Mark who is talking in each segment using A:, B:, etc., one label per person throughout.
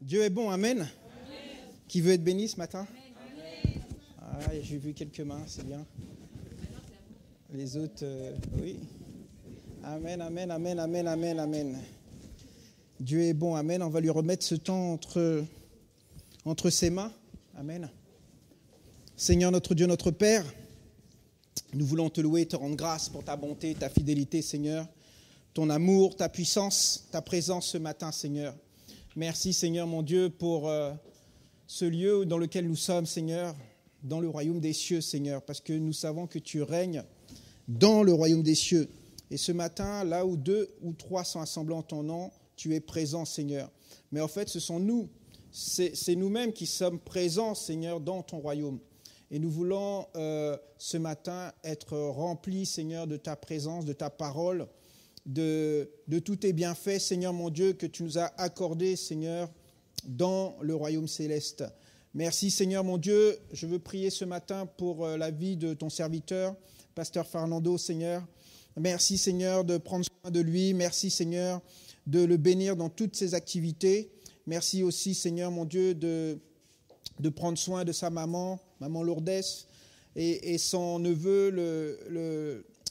A: Dieu est bon, amen. Amen. Qui veut être béni ce matin? Amen. Ah, j'ai vu quelques mains, c'est bien. Les autres, oui. Amen, amen, amen, amen, amen, amen. Dieu est bon, amen. On va lui remettre ce temps entre ses mains. Amen. Seigneur, notre Dieu, notre Père, nous voulons te louer et te rendre grâce pour ta bonté, ta fidélité, Seigneur, ton amour, ta puissance, ta présence ce matin, Seigneur. Merci, Seigneur, mon Dieu, pour ce lieu dans lequel nous sommes, Seigneur, dans le royaume des cieux, Seigneur, parce que nous savons que tu règnes dans le royaume des cieux. Et ce matin, là où 2 ou 3 sont assemblés en ton nom, tu es présent, Seigneur. Mais en fait, ce sont nous, c'est nous-mêmes qui sommes présents, Seigneur, dans ton royaume. Et nous voulons ce matin être remplis, Seigneur, de ta présence, de ta parole, de tous tes bienfaits, Seigneur mon Dieu, que tu nous as accordés, Seigneur, dans le royaume céleste. Merci, Seigneur mon Dieu. Je veux prier ce matin pour la vie de ton serviteur, Pasteur Fernando, Seigneur. Merci, Seigneur, de prendre soin de lui. Merci, Seigneur, de le bénir dans toutes ses activités. Merci aussi, Seigneur mon Dieu, de prendre soin de sa maman Lourdes, et son neveu,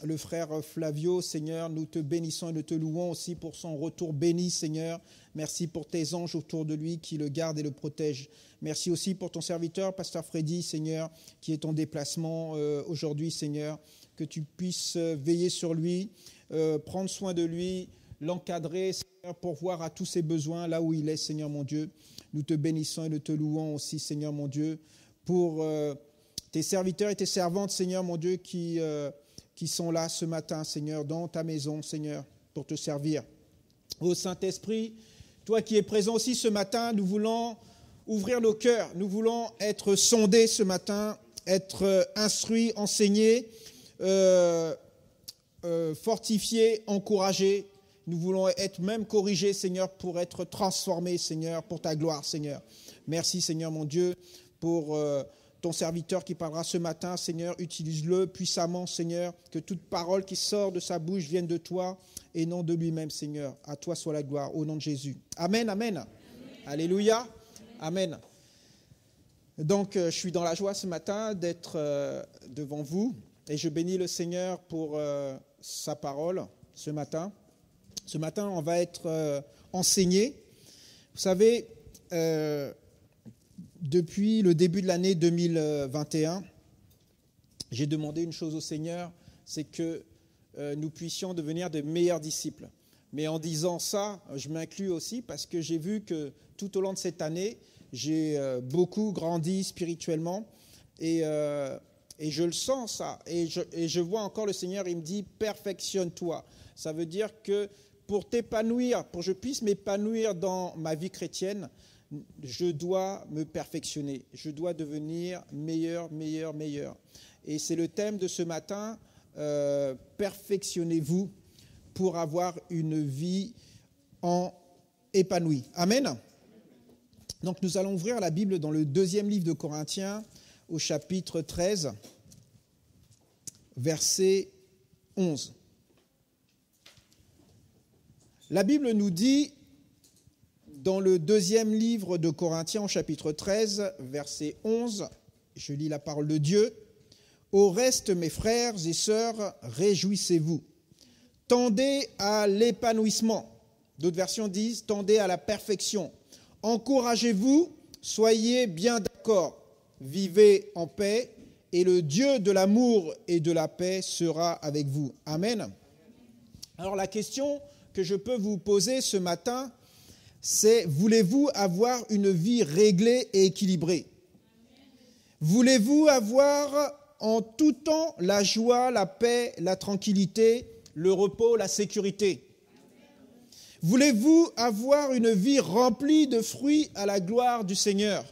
A: le frère Flavio, Seigneur. Nous te bénissons et nous te louons aussi pour son retour béni, Seigneur. Merci pour tes anges autour de lui qui le gardent et le protègent. Merci aussi pour ton serviteur, Pasteur Freddy, Seigneur, qui est en déplacement aujourd'hui, Seigneur. Que tu puisses veiller sur lui, prendre soin de lui, l'encadrer, Seigneur, pour voir à tous ses besoins là où il est, Seigneur mon Dieu. Nous te bénissons et nous te louons aussi, Seigneur mon Dieu, pour tes serviteurs et tes servantes, Seigneur mon Dieu, qui sont là ce matin, Seigneur, dans ta maison, Seigneur, pour te servir. Ô Saint-Esprit, toi qui es présent aussi ce matin, nous voulons ouvrir nos cœurs, nous voulons être sondés ce matin, être instruits, enseignés, fortifiés, encouragés. Nous voulons être même corrigés, Seigneur, pour être transformés, Seigneur, pour ta gloire, Seigneur. Merci, Seigneur, mon Dieu, pour ton serviteur qui parlera ce matin, Seigneur. Utilise-le puissamment, Seigneur, que toute parole qui sort de sa bouche vienne de toi et non de lui-même, Seigneur. À toi soit la gloire, au nom de Jésus. Amen, amen. Amen. Alléluia. Amen. Donc, je suis dans la joie ce matin d'être devant vous et je bénis le Seigneur pour sa parole ce matin. Ce matin, on va être enseigné. Vous savez, depuis le début de l'année 2021, j'ai demandé une chose au Seigneur, c'est que nous puissions devenir de meilleurs disciples. Mais en disant ça, je m'inclus aussi parce que j'ai vu que tout au long de cette année, j'ai beaucoup grandi spirituellement et je le sens ça. Et je vois encore le Seigneur, il me dit « perfectionne-toi ». Ça veut dire que pour t'épanouir, pour que je puisse m'épanouir dans ma vie chrétienne, je dois me perfectionner. Je dois devenir meilleur, meilleur, meilleur. Et c'est le thème de ce matin, perfectionnez-vous pour avoir une vie épanouie. Amen. Donc nous allons ouvrir la Bible dans le 2e livre de Corinthiens, au chapitre 13, verset 11. La Bible nous dit, dans le 2e livre de Corinthiens, au chapitre 13, verset 11, je lis la parole de Dieu. « Au reste, mes frères et sœurs, réjouissez-vous. Tendez à l'épanouissement. » D'autres versions disent « tendez à la perfection. Encouragez-vous, soyez bien d'accord. Vivez en paix, et le Dieu de l'amour et de la paix sera avec vous. » Amen. Alors la question que je peux vous poser ce matin, c'est: voulez-vous avoir une vie réglée et équilibrée? Voulez-vous avoir en tout temps la joie, la paix, la tranquillité, le repos, la sécurité? Voulez-vous avoir une vie remplie de fruits à la gloire du Seigneur?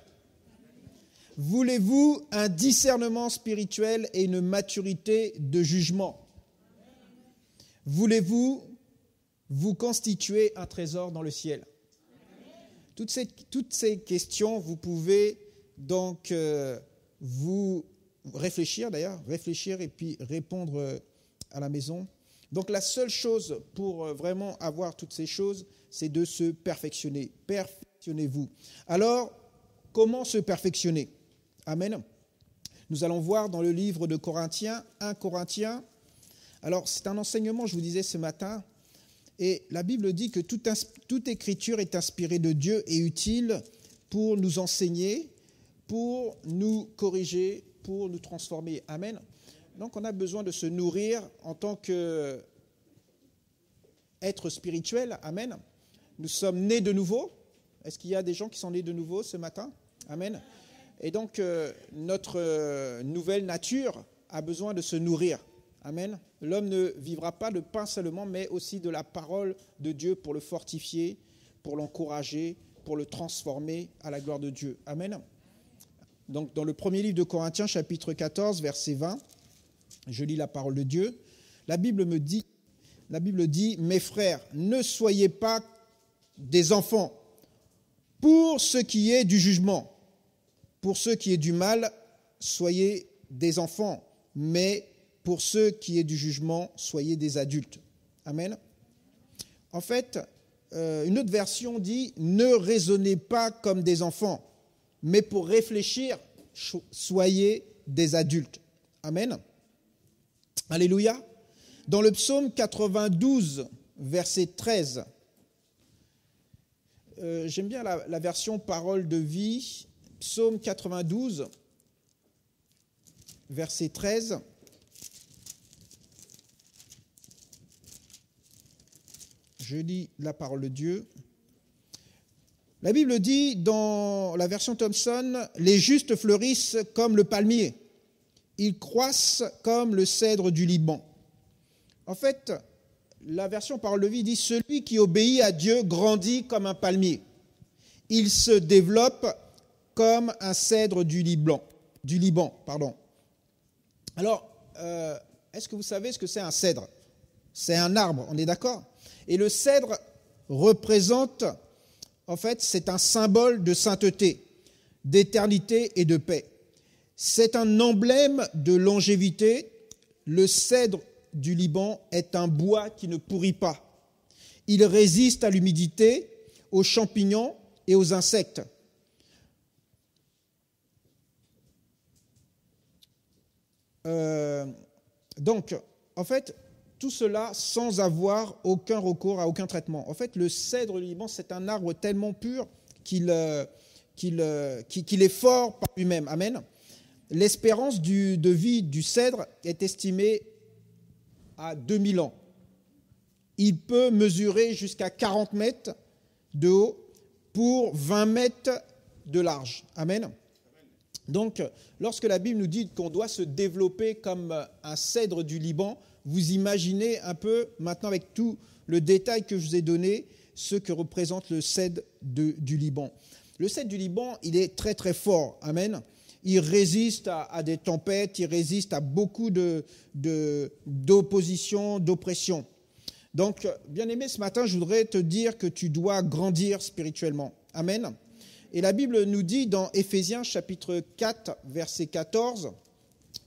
A: Voulez-vous un discernement spirituel et une maturité de jugement? Voulez-vous vous constituer un trésor dans le ciel? Toutes ces questions, vous pouvez donc vous réfléchir et puis répondre à la maison. Donc la seule chose pour vraiment avoir toutes ces choses, c'est de se perfectionner. perfectionnez-vous. Alors, comment se perfectionner? Amen. Nous allons voir dans le livre de Corinthiens, 1 Corinthiens. Alors, c'est un enseignement, je vous disais ce matin, et la Bible dit que toute écriture est inspirée de Dieu et utile pour nous enseigner, pour nous corriger, pour nous transformer. Amen. Donc, on a besoin de se nourrir en tant qu'être spirituel. Amen. Nous sommes nés de nouveau. Est-ce qu'il y a des gens qui sont nés de nouveau ce matin? Amen. Et donc, notre nouvelle nature a besoin de se nourrir. Amen. L'homme ne vivra pas de pain seulement, mais aussi de la parole de Dieu pour le fortifier, pour l'encourager, pour le transformer à la gloire de Dieu. Amen. Donc, dans le premier livre de Corinthiens, chapitre 14, verset 20, je lis la parole de Dieu. La Bible dit, « Mes frères, ne soyez pas des enfants pour ce qui est du jugement. Pour ce qui est du mal, soyez des enfants, mais pour ce qui est du jugement, soyez des adultes. » Amen. En fait, une autre version dit « Ne raisonnez pas comme des enfants, mais pour réfléchir, soyez des adultes. » Amen. Alléluia. Dans le psaume 92, verset 13, j'aime bien la version Parole de vie, psaume 92, verset 13. Je lis la parole de Dieu. La Bible dit dans la version Thompson, « Les justes fleurissent comme le palmier, ils croissent comme le cèdre du Liban. » En fait, la version Parole de vie dit « Celui qui obéit à Dieu grandit comme un palmier. Il se développe comme un cèdre du Liban. » Alors, est-ce que vous savez ce que c'est un cèdre? C'est un arbre, on est d'accord? Et le cèdre représente, en fait, c'est un symbole de sainteté, d'éternité et de paix. C'est un emblème de longévité. Le cèdre du Liban est un bois qui ne pourrit pas. Il résiste à l'humidité, aux champignons et aux insectes. Donc, en fait, tout cela sans avoir aucun recours à aucun traitement. En fait, le cèdre du Liban, c'est un arbre tellement pur qu'il est fort par lui-même. Amen. L'espérance de vie du cèdre est estimée à 2000 ans. Il peut mesurer jusqu'à 40 mètres de haut pour 20 mètres de large. Amen. Donc, lorsque la Bible nous dit qu'on doit se développer comme un cèdre du Liban, vous imaginez un peu, maintenant avec tout le détail que je vous ai donné, ce que représente le cèdre du Liban. Le cèdre du Liban, il est très très fort. Amen. Il résiste à des tempêtes, il résiste à beaucoup d'opposition, d'oppression. Donc, bien-aimé, ce matin, je voudrais te dire que tu dois grandir spirituellement. Amen. Et la Bible nous dit dans Éphésiens chapitre 4, verset 14,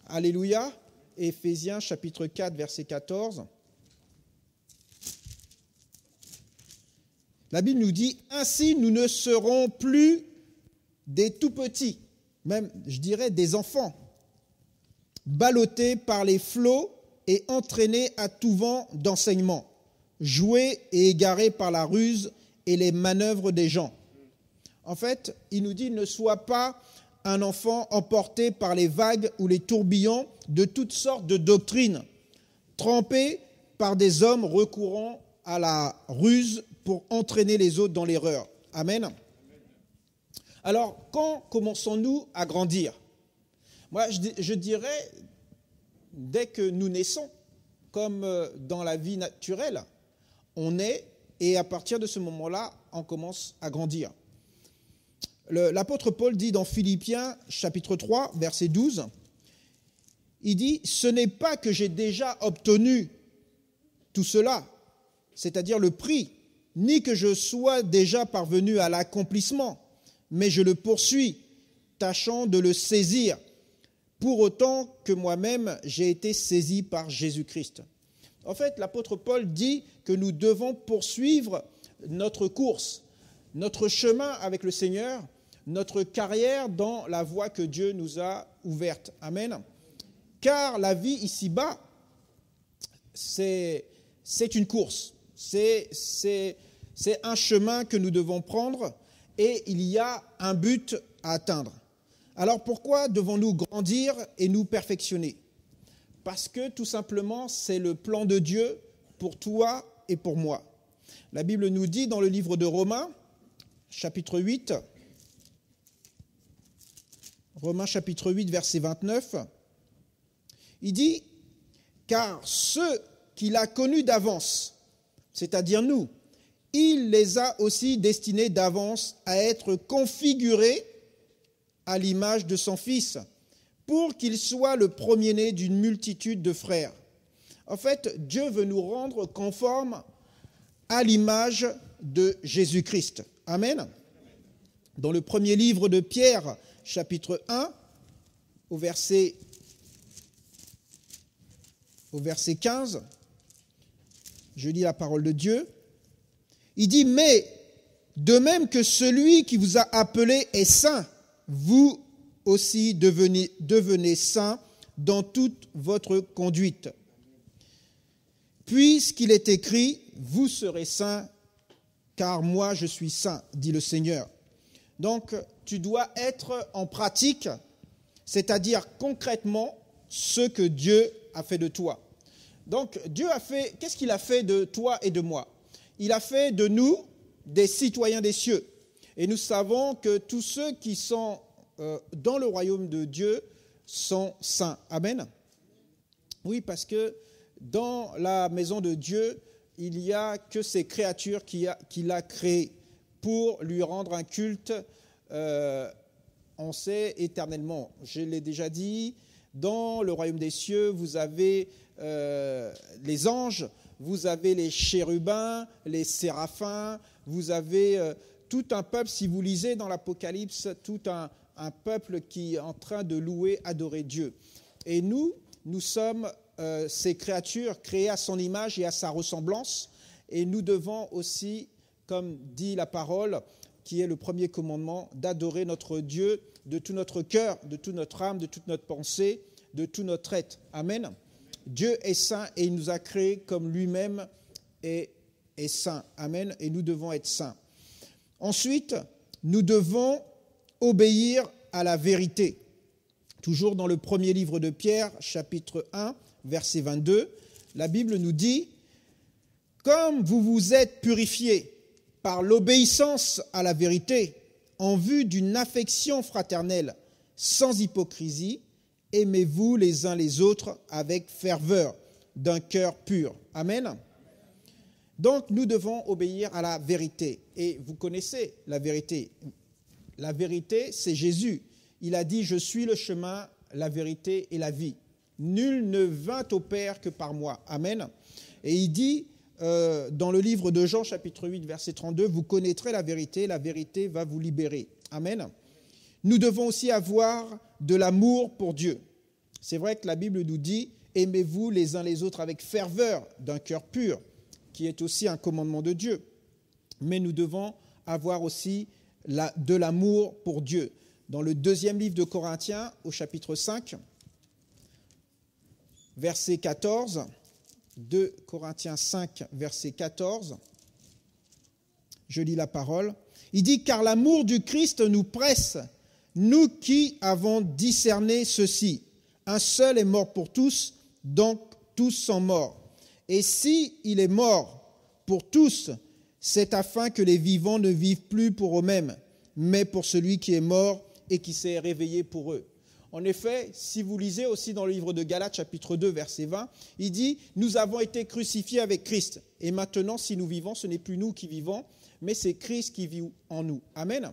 A: Alléluia, Éphésiens chapitre 4, verset 14, la Bible nous dit « Ainsi nous ne serons plus des tout-petits, même je dirais des enfants, ballottés par les flots et entraînés à tout vent d'enseignement, joués et égarés par la ruse et les manœuvres des gens. » En fait, il nous dit « Ne sois pas un enfant emporté par les vagues ou les tourbillons de toutes sortes de doctrines, trempé par des hommes recourant à la ruse pour entraîner les autres dans l'erreur. » Amen. Alors, quand commençons-nous à grandir? Moi, je dirais, dès que nous naissons, comme dans la vie naturelle, on naît et à partir de ce moment-là, on commence à grandir. L'apôtre Paul dit dans Philippiens chapitre 3, verset 12, il dit « Ce n'est pas que j'ai déjà obtenu tout cela, c'est-à-dire le prix, ni que je sois déjà parvenu à l'accomplissement, mais je le poursuis, tâchant de le saisir, pour autant que moi-même j'ai été saisi par Jésus-Christ. » En fait, l'apôtre Paul dit que nous devons poursuivre notre course. notre chemin avec le Seigneur, notre carrière dans la voie que Dieu nous a ouverte. Amen. Car la vie ici-bas, c'est une course. C'est un chemin que nous devons prendre et il y a un but à atteindre. Alors pourquoi devons-nous grandir et nous perfectionner? Parce que tout simplement, c'est le plan de Dieu pour toi et pour moi. La Bible nous dit dans le livre de Romains, chapitre 8, Romains chapitre 8, verset 29, il dit « Car ceux qu'il a connus d'avance, c'est-à-dire nous, il les a aussi destinés d'avance à être configurés à l'image de son Fils, pour qu'il soit le premier-né d'une multitude de frères. » En fait, Dieu veut nous rendre conformes à l'image de Jésus-Christ. Amen. Dans le premier livre de Pierre, chapitre 1, au verset 15, je lis la parole de Dieu. Il dit « Mais de même que celui qui vous a appelé est saint, vous aussi devenez saints dans toute votre conduite. Puisqu'il est écrit, vous serez saints, car moi je suis saint, dit le Seigneur. » Donc, tu dois être en pratique, c'est-à-dire concrètement ce que Dieu a fait de toi. Donc, Dieu a fait, qu'est-ce qu'il a fait de toi et de moi? Il a fait de nous des citoyens des cieux. Et nous savons que tous ceux qui sont dans le royaume de Dieu sont saints. Amen. Oui, parce que dans la maison de Dieu, il n'y a que ces créatures qu'il a créées pour lui rendre un culte, on sait, éternellement. Je l'ai déjà dit, dans le royaume des cieux, vous avez les anges, vous avez les chérubins, les séraphins, vous avez tout un peuple, si vous lisez dans l'Apocalypse, tout un peuple qui est en train de louer, adorer Dieu. Et nous sommes ces créatures créées à son image et à sa ressemblance, et nous devons aussi, comme dit la parole, qui est le premier commandement, d'adorer notre Dieu de tout notre cœur, de toute notre âme, de toute notre pensée, de tout notre être. Amen. Dieu est saint et il nous a créés comme lui-même est saint. Amen. Et nous devons être saints. Ensuite, nous devons obéir à la vérité. Toujours dans le premier livre de Pierre, chapitre 1, verset 22, la Bible nous dit « Comme vous vous êtes purifiés par l'obéissance à la vérité, en vue d'une affection fraternelle sans hypocrisie, aimez-vous les uns les autres avec ferveur, d'un cœur pur. » Amen. Donc, nous devons obéir à la vérité. Et vous connaissez la vérité. La vérité, c'est Jésus. Il a dit « Je suis le chemin, la vérité et la vie. Nul ne vint au Père que par moi. » Amen. Et il dit dans le livre de Jean, chapitre 8, verset 32, « Vous connaîtrez la vérité va vous libérer. » Amen. Nous devons aussi avoir de l'amour pour Dieu. C'est vrai que la Bible nous dit « Aimez-vous les uns les autres avec ferveur, d'un cœur pur », qui est aussi un commandement de Dieu. Mais nous devons avoir aussi de l'amour pour Dieu. Dans le deuxième livre de Corinthiens, au chapitre 5, verset 14, 2 Corinthiens 5, verset 14, je lis la parole. Il dit « Car l'amour du Christ nous presse, nous qui avons discerné ceci. Un seul est mort pour tous, donc tous sont morts. Et si il est mort pour tous, c'est afin que les vivants ne vivent plus pour eux-mêmes, mais pour celui qui est mort et qui s'est réveillé pour eux. » En effet, si vous lisez aussi dans le livre de Galates, chapitre 2, verset 20, il dit « Nous avons été crucifiés avec Christ. Et maintenant, si nous vivons, ce n'est plus nous qui vivons, mais c'est Christ qui vit en nous. » Amen.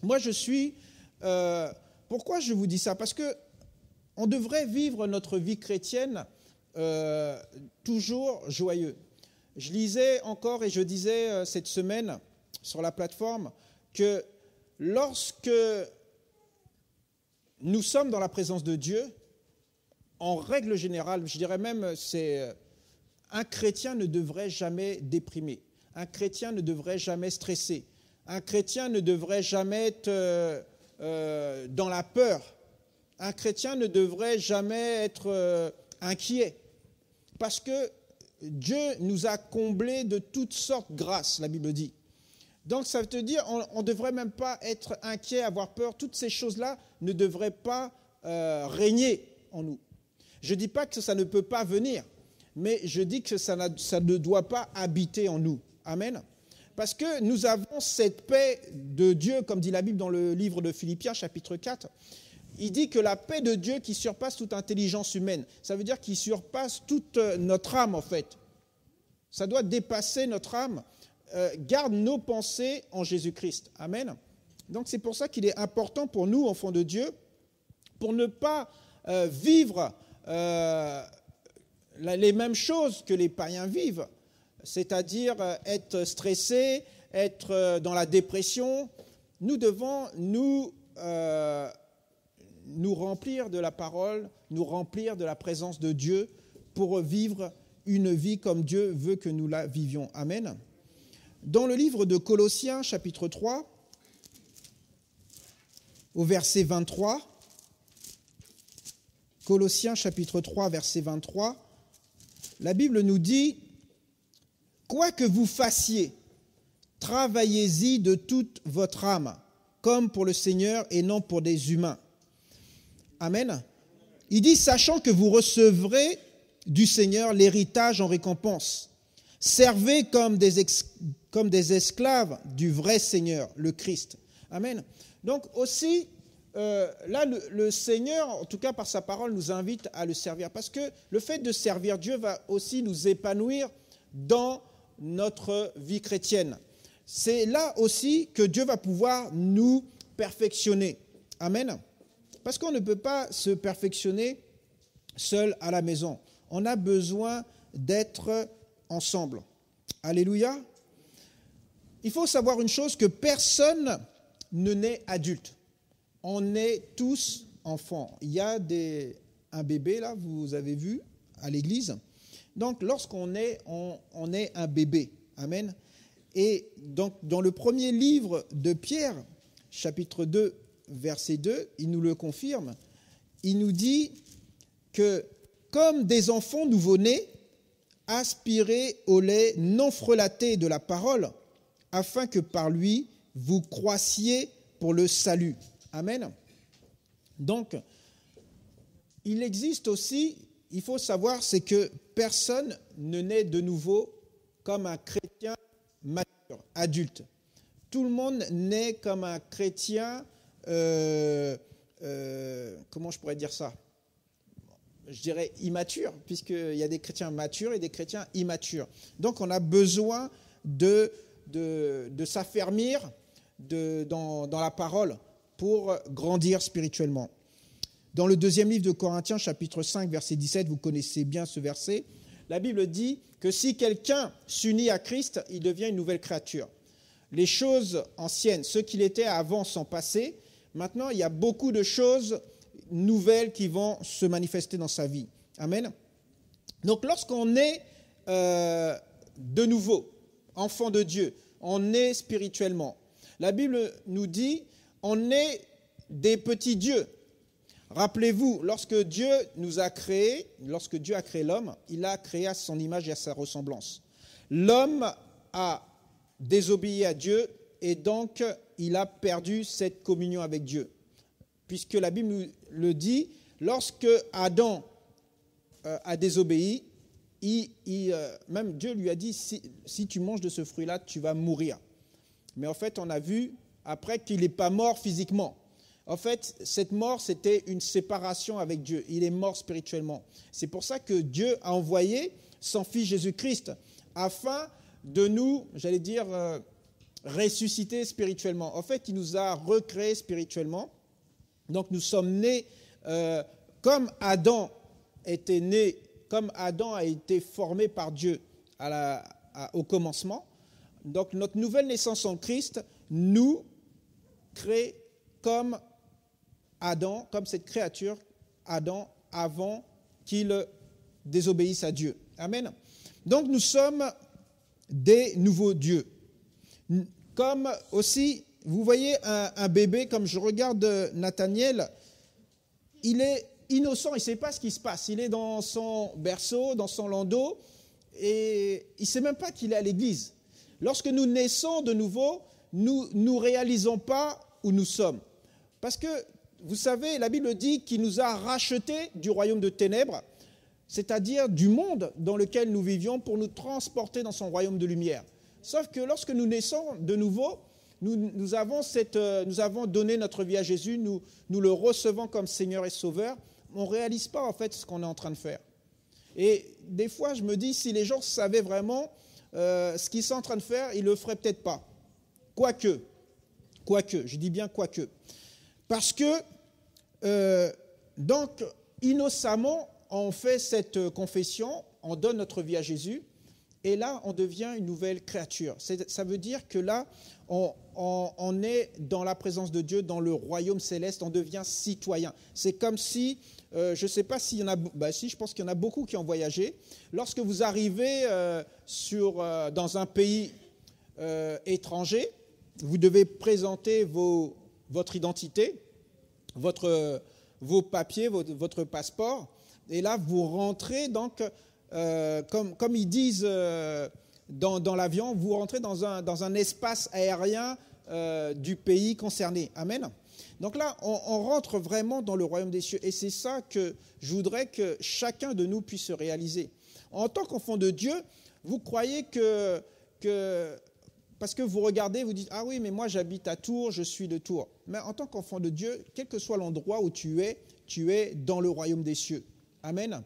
A: Moi, je suis... pourquoi je vous dis ça? Parce que on devrait vivre notre vie chrétienne toujours joyeux. Je lisais encore et je disais cette semaine sur la plateforme que lorsque nous sommes dans la présence de Dieu, en règle générale, je dirais même, un chrétien ne devrait jamais déprimer. Un chrétien ne devrait jamais stresser. Un chrétien ne devrait jamais être dans la peur. Un chrétien ne devrait jamais être inquiet. Parce que Dieu nous a comblés de toutes sortes de grâces, la Bible dit. Donc ça veut te dire, on ne devrait même pas être inquiet, avoir peur. Toutes ces choses-là ne devraient pas régner en nous. Je ne dis pas que ça ne peut pas venir, mais je dis que ça ne doit pas habiter en nous. Amen. Parce que nous avons cette paix de Dieu, comme dit la Bible dans le livre de Philippiens, chapitre 4. Il dit que la paix de Dieu qui surpasse toute intelligence humaine, ça veut dire qu'il surpasse toute notre âme en fait. Ça doit dépasser notre âme. Garde nos pensées en Jésus-Christ. Amen. Donc c'est pour ça qu'il est important pour nous, enfants de Dieu, pour ne pas vivre les mêmes choses que les païens vivent, c'est-à-dire être stressés, être dans la dépression. Nous devons nous remplir de la parole, nous remplir de la présence de Dieu pour vivre une vie comme Dieu veut que nous la vivions. Amen. Dans le livre de Colossiens, chapitre 3, au verset 23, Colossiens, chapitre 3, verset 23, la Bible nous dit « Quoi que vous fassiez, travaillez-y de toute votre âme, comme pour le Seigneur et non pour des humains. » Amen. Il dit « Sachant que vous recevrez du Seigneur l'héritage en récompense. Servez comme des esclaves du vrai Seigneur, le Christ. » Amen. Donc aussi, là, le Seigneur, en tout cas par sa parole, nous invite à le servir. Parce que le fait de servir Dieu va aussi nous épanouir dans notre vie chrétienne. C'est là aussi que Dieu va pouvoir nous perfectionner. Amen. Parce qu'on ne peut pas se perfectionner seul à la maison. On a besoin d'être ensemble. Alléluia. Il faut savoir une chose, que personne ne naît adulte. On est tous enfants. Il y a un bébé, là, vous avez vu, à l'église. Donc, lorsqu'on est, on est un bébé. Amen. Et donc, dans le premier livre de Pierre, chapitre 2, verset 2, il nous le confirme. Il nous dit que, comme des enfants nouveau-nés, aspirez au lait non frelaté de la parole, afin que par lui, vous croissiez pour le salut. Amen. Donc, il existe aussi, il faut savoir, c'est que personne ne naît de nouveau comme un chrétien mature, adulte. Tout le monde naît comme un chrétien, comment je pourrais dire ça ? Je dirais immature, puisqu'il y a des chrétiens matures et des chrétiens immatures. Donc, on a besoin de s'affermir dans la parole pour grandir spirituellement. Dans le deuxième livre de Corinthiens, chapitre 5, verset 17, vous connaissez bien ce verset, la Bible dit que si quelqu'un s'unit à Christ, il devient une nouvelle créature. Les choses anciennes, ce qu'il était avant sont passées. Maintenant, il y a beaucoup de choses nouvelles qui vont se manifester dans sa vie. Amen. Donc, lorsqu'on est de nouveau enfant de Dieu, on est spirituellement. La Bible nous dit, on est des petits dieux. Rappelez-vous, lorsque Dieu nous a créés, lorsque Dieu a créé l'homme, il l'a créé à son image et à sa ressemblance. L'homme a désobéi à Dieu et donc il a perdu cette communion avec Dieu. Puisque la Bible nous le dit, lorsque Adam a désobéi, même Dieu lui a dit, si tu manges de ce fruit-là, tu vas mourir. Mais en fait, on a vu après qu'il n'est pas mort physiquement. En fait, cette mort, c'était une séparation avec Dieu. Il est mort spirituellement. C'est pour ça que Dieu a envoyé son Fils Jésus-Christ afin de nous, j'allais dire, ressusciter spirituellement. En fait, il nous a recréés spirituellement. Donc, nous sommes nés comme Adam était né, comme Adam a été formé par Dieu au commencement. Donc, notre nouvelle naissance en Christ nous crée comme Adam, comme cette créature, Adam, avant qu'il désobéisse à Dieu. Amen. Donc, nous sommes des nouveaux dieux. Comme aussi, vous voyez un bébé, comme je regarde Nathaniel, il est innocent, il ne sait pas ce qui se passe. Il est dans son berceau, dans son landau, et il ne sait même pas qu'il est à l'église. Lorsque nous naissons de nouveau, nous ne réalisons pas où nous sommes. Parce que, vous savez, la Bible dit qu'il nous a rachetés du royaume de ténèbres, c'est-à-dire du monde dans lequel nous vivions, pour nous transporter dans son royaume de lumière. Sauf que lorsque nous naissons de nouveau, nous avons donné notre vie à Jésus, nous le recevons comme Seigneur et Sauveur, on ne réalise pas en fait ce qu'on est en train de faire. Et des fois, je me dis, si les gens savaient vraiment ce qu'ils sont en train de faire, ils ne le feraient peut-être pas. Quoique, je dis bien quoique. Parce que, donc, innocemment, on fait cette confession, on donne notre vie à Jésus, et là, on devient une nouvelle créature. Ça veut dire que là, on est dans la présence de Dieu, dans le royaume céleste, on devient citoyen. C'est comme si, je ne sais pas s'il y en a, si, je pense qu'il y en a beaucoup qui ont voyagé. Lorsque vous arrivez dans un pays étranger, vous devez présenter votre identité, vos papiers, votre passeport, et là, vous rentrez donc, comme ils disent dans l'avion, vous rentrez dans un espace aérien du pays concerné. Amen. Donc là, on rentre vraiment dans le royaume des cieux. Et c'est ça que je voudrais que chacun de nous puisse réaliser. En tant qu'enfant de Dieu, vous croyez que parce que vous regardez, vous dites, ah oui, mais moi j'habite à Tours, je suis de Tours. Mais en tant qu'enfant de Dieu, quel que soit l'endroit où tu es dans le royaume des cieux. Amen.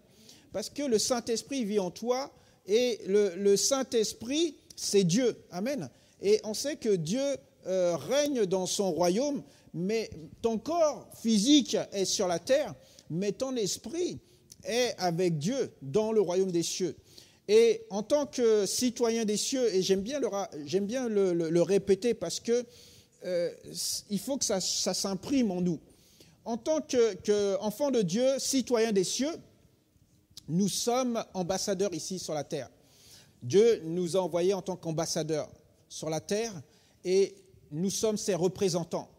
A: Parce que le Saint-Esprit vit en toi et le Saint-Esprit, c'est Dieu. Amen. Et on sait que Dieu règne dans son royaume, mais ton corps physique est sur la terre, mais ton esprit est avec Dieu dans le royaume des cieux. Et en tant que citoyen des cieux, et j'aime bien le répéter parce que il faut que ça s'imprime en nous. En tant qu'enfant de Dieu, citoyen des cieux, nous sommes ambassadeurs ici sur la terre. Dieu nous a envoyés en tant qu'ambassadeurs sur la terre et nous sommes ses représentants.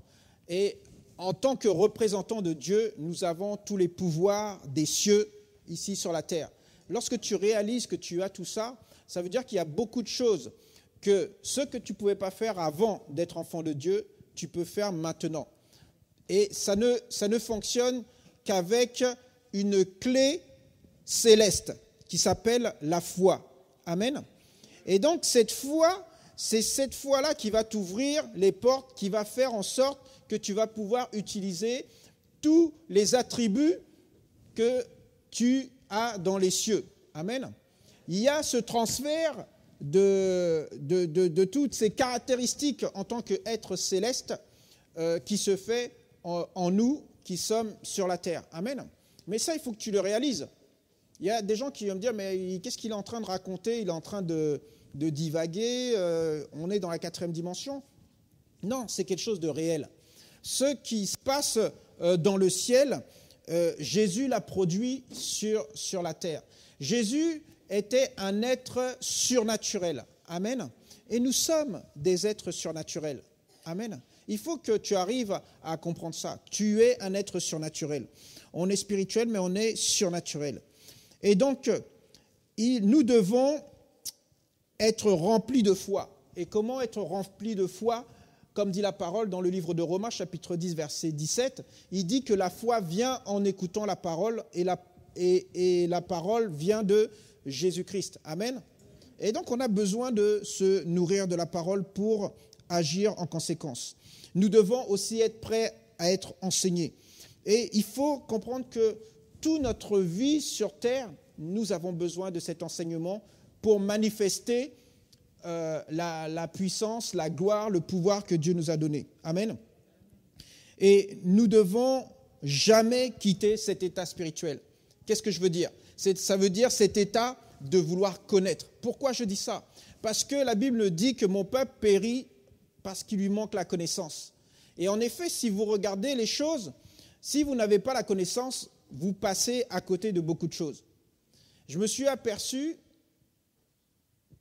A: Et en tant que représentants de Dieu, nous avons tous les pouvoirs des cieux ici sur la terre. Lorsque tu réalises que tu as tout ça, ça veut dire qu'il y a beaucoup de choses que ce que tu ne pouvais pas faire avant d'être enfant de Dieu, tu peux faire maintenant. Et ça ne fonctionne qu'avec une clé céleste qui s'appelle la foi. Amen. Et donc cette foi, c'est cette foi-là qui va t'ouvrir les portes, qui va faire en sorte que tu vas pouvoir utiliser tous les attributs que tu as dans les cieux. Amen. Il y a ce transfert de toutes ces caractéristiques en tant qu'être céleste qui se fait en nous qui sommes sur la terre. Amen. Mais ça, il faut que tu le réalises. Il y a des gens qui vont me dire, mais qu'est-ce qu'il est en train de raconter? Il est en train de divaguer, on est dans la 4e dimension. Non, c'est quelque chose de réel. Ce qui se passe dans le ciel, Jésus l'a produit sur la terre. Jésus était un être surnaturel. Amen. Et nous sommes des êtres surnaturels. Amen. Il faut que tu arrives à comprendre ça. Tu es un être surnaturel. On est spirituel, mais on est surnaturel. Et donc, nous devons être remplis de foi. Et comment être remplis de foi? Comme dit la parole dans le livre de Romains, chapitre 10, verset 17, il dit que la foi vient en écoutant la parole et la parole vient de Jésus-Christ. Amen. Et donc, on a besoin de se nourrir de la parole pour agir en conséquence. Nous devons aussi être prêts à être enseignés. Et il faut comprendre que toute notre vie sur terre, nous avons besoin de cet enseignement pour manifester la puissance, la gloire, le pouvoir que Dieu nous a donné. Amen. Et nous devons jamais quitter cet état spirituel. Qu'est-ce que je veux dire? Ça veut dire cet état de vouloir connaître. Pourquoi je dis ça? Parce que la Bible dit que mon peuple périt parce qu'il lui manque la connaissance. Et en effet, si vous regardez les choses, si vous n'avez pas la connaissance, vous passez à côté de beaucoup de choses. Je me suis aperçu,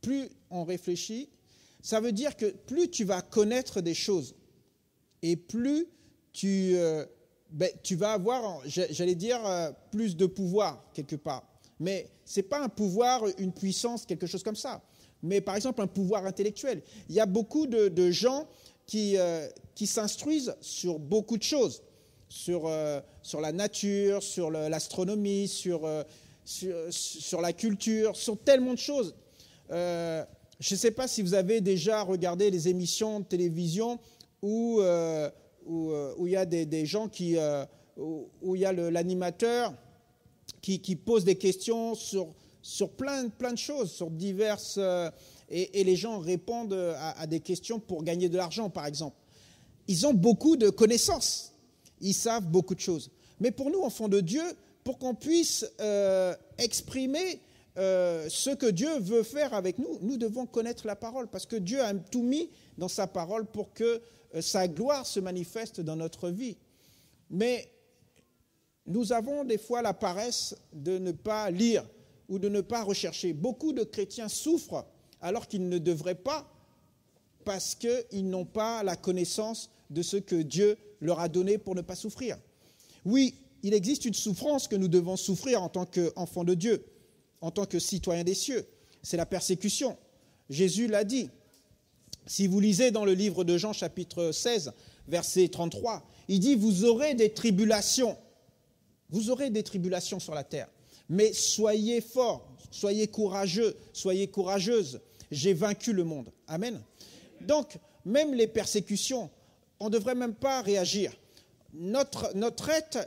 A: plus on réfléchit, Ça veut dire que plus tu vas connaître des choses et plus tu vas avoir, j'allais dire, plus de pouvoir quelque part. Mais ce n'est pas un pouvoir, une puissance, quelque chose comme ça. Mais par exemple, un pouvoir intellectuel. Il y a beaucoup de gens qui s'instruisent sur beaucoup de choses, sur la nature, sur l'astronomie, sur la culture, sur tellement de choses. Je ne sais pas si vous avez déjà regardé les émissions de télévision où il y a des gens où il y a l'animateur qui pose des questions sur plein de choses, sur diverses... et les gens répondent à des questions pour gagner de l'argent, par exemple. Ils ont beaucoup de connaissances. Ils savent beaucoup de choses. Mais pour nous, enfants de Dieu, pour qu'on puisse exprimer ce que Dieu veut faire avec nous, nous devons connaître la parole, parce que Dieu a tout mis dans sa parole pour que sa gloire se manifeste dans notre vie. Mais nous avons des fois la paresse de ne pas lire ou de ne pas rechercher. Beaucoup de chrétiens souffrent alors qu'ils ne devraient pas, parce qu'ils n'ont pas la connaissance de ce que Dieu leur a donné pour ne pas souffrir. Oui, il existe une souffrance que nous devons souffrir en tant qu'enfants de Dieu, en tant que citoyens des cieux. C'est la persécution. Jésus l'a dit. Si vous lisez dans le livre de Jean, chapitre 16, verset 33, il dit « Vous aurez des tribulations. Vous aurez des tribulations sur la terre. Mais soyez forts, soyez courageux, soyez courageuses. J'ai vaincu le monde. » Amen. Donc, même les persécutions, on ne devrait même pas réagir. Notre être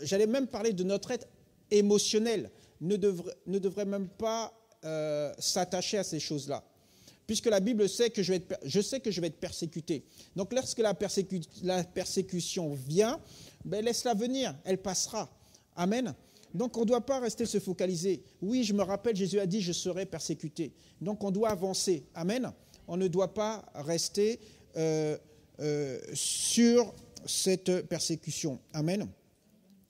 A: j'allais même parler de notre être émotionnel, ne devrait même pas s'attacher à ces choses-là. Puisque la Bible sait que je sais que je vais être persécuté. Donc, lorsque la persécution vient, laisse-la venir, elle passera. Amen. Donc, on ne doit pas rester se focaliser. Oui, je me rappelle, Jésus a dit, je serai persécuté. Donc, on doit avancer. Amen. On ne doit pas rester sur cette persécution. Amen.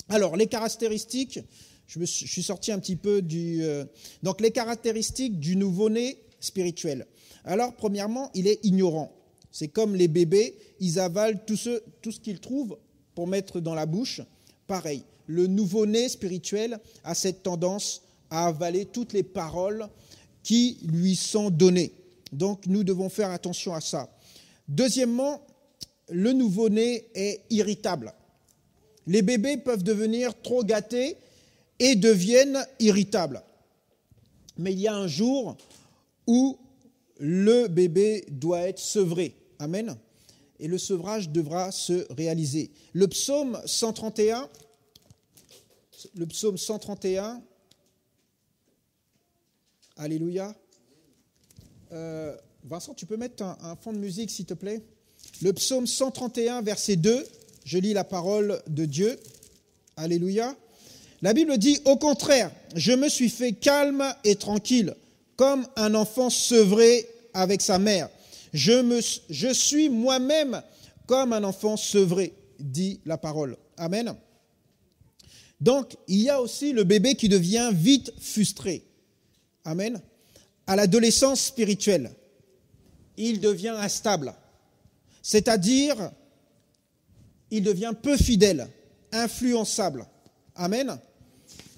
A: Alors, les caractéristiques, je suis sorti un petit peu donc, les caractéristiques du nouveau-né spirituel. Alors, premièrement, il est ignorant. C'est comme les bébés, ils avalent tout ce qu'ils trouvent pour mettre dans la bouche. Pareil, le nouveau-né spirituel a cette tendance à avaler toutes les paroles qui lui sont données. Donc, nous devons faire attention à ça. Deuxièmement, le nouveau-né est irritable. Les bébés peuvent devenir trop gâtés et deviennent irritables. Mais il y a un jour où le bébé doit être sevré. Amen. Et le sevrage devra se réaliser. Le psaume 131, Alléluia. Vincent, tu peux mettre un fond de musique, s'il te plaît? Le psaume 131, verset 2, je lis la parole de Dieu. Alléluia. La Bible dit, « Au contraire, je me suis fait calme et tranquille, comme un enfant sevré avec sa mère. Je suis moi-même comme un enfant sevré, dit la parole. » Amen. Donc, il y a aussi le bébé qui devient vite frustré. Amen. À l'adolescence spirituelle, il devient instable. C'est-à-dire, il devient peu fidèle, influençable. Amen.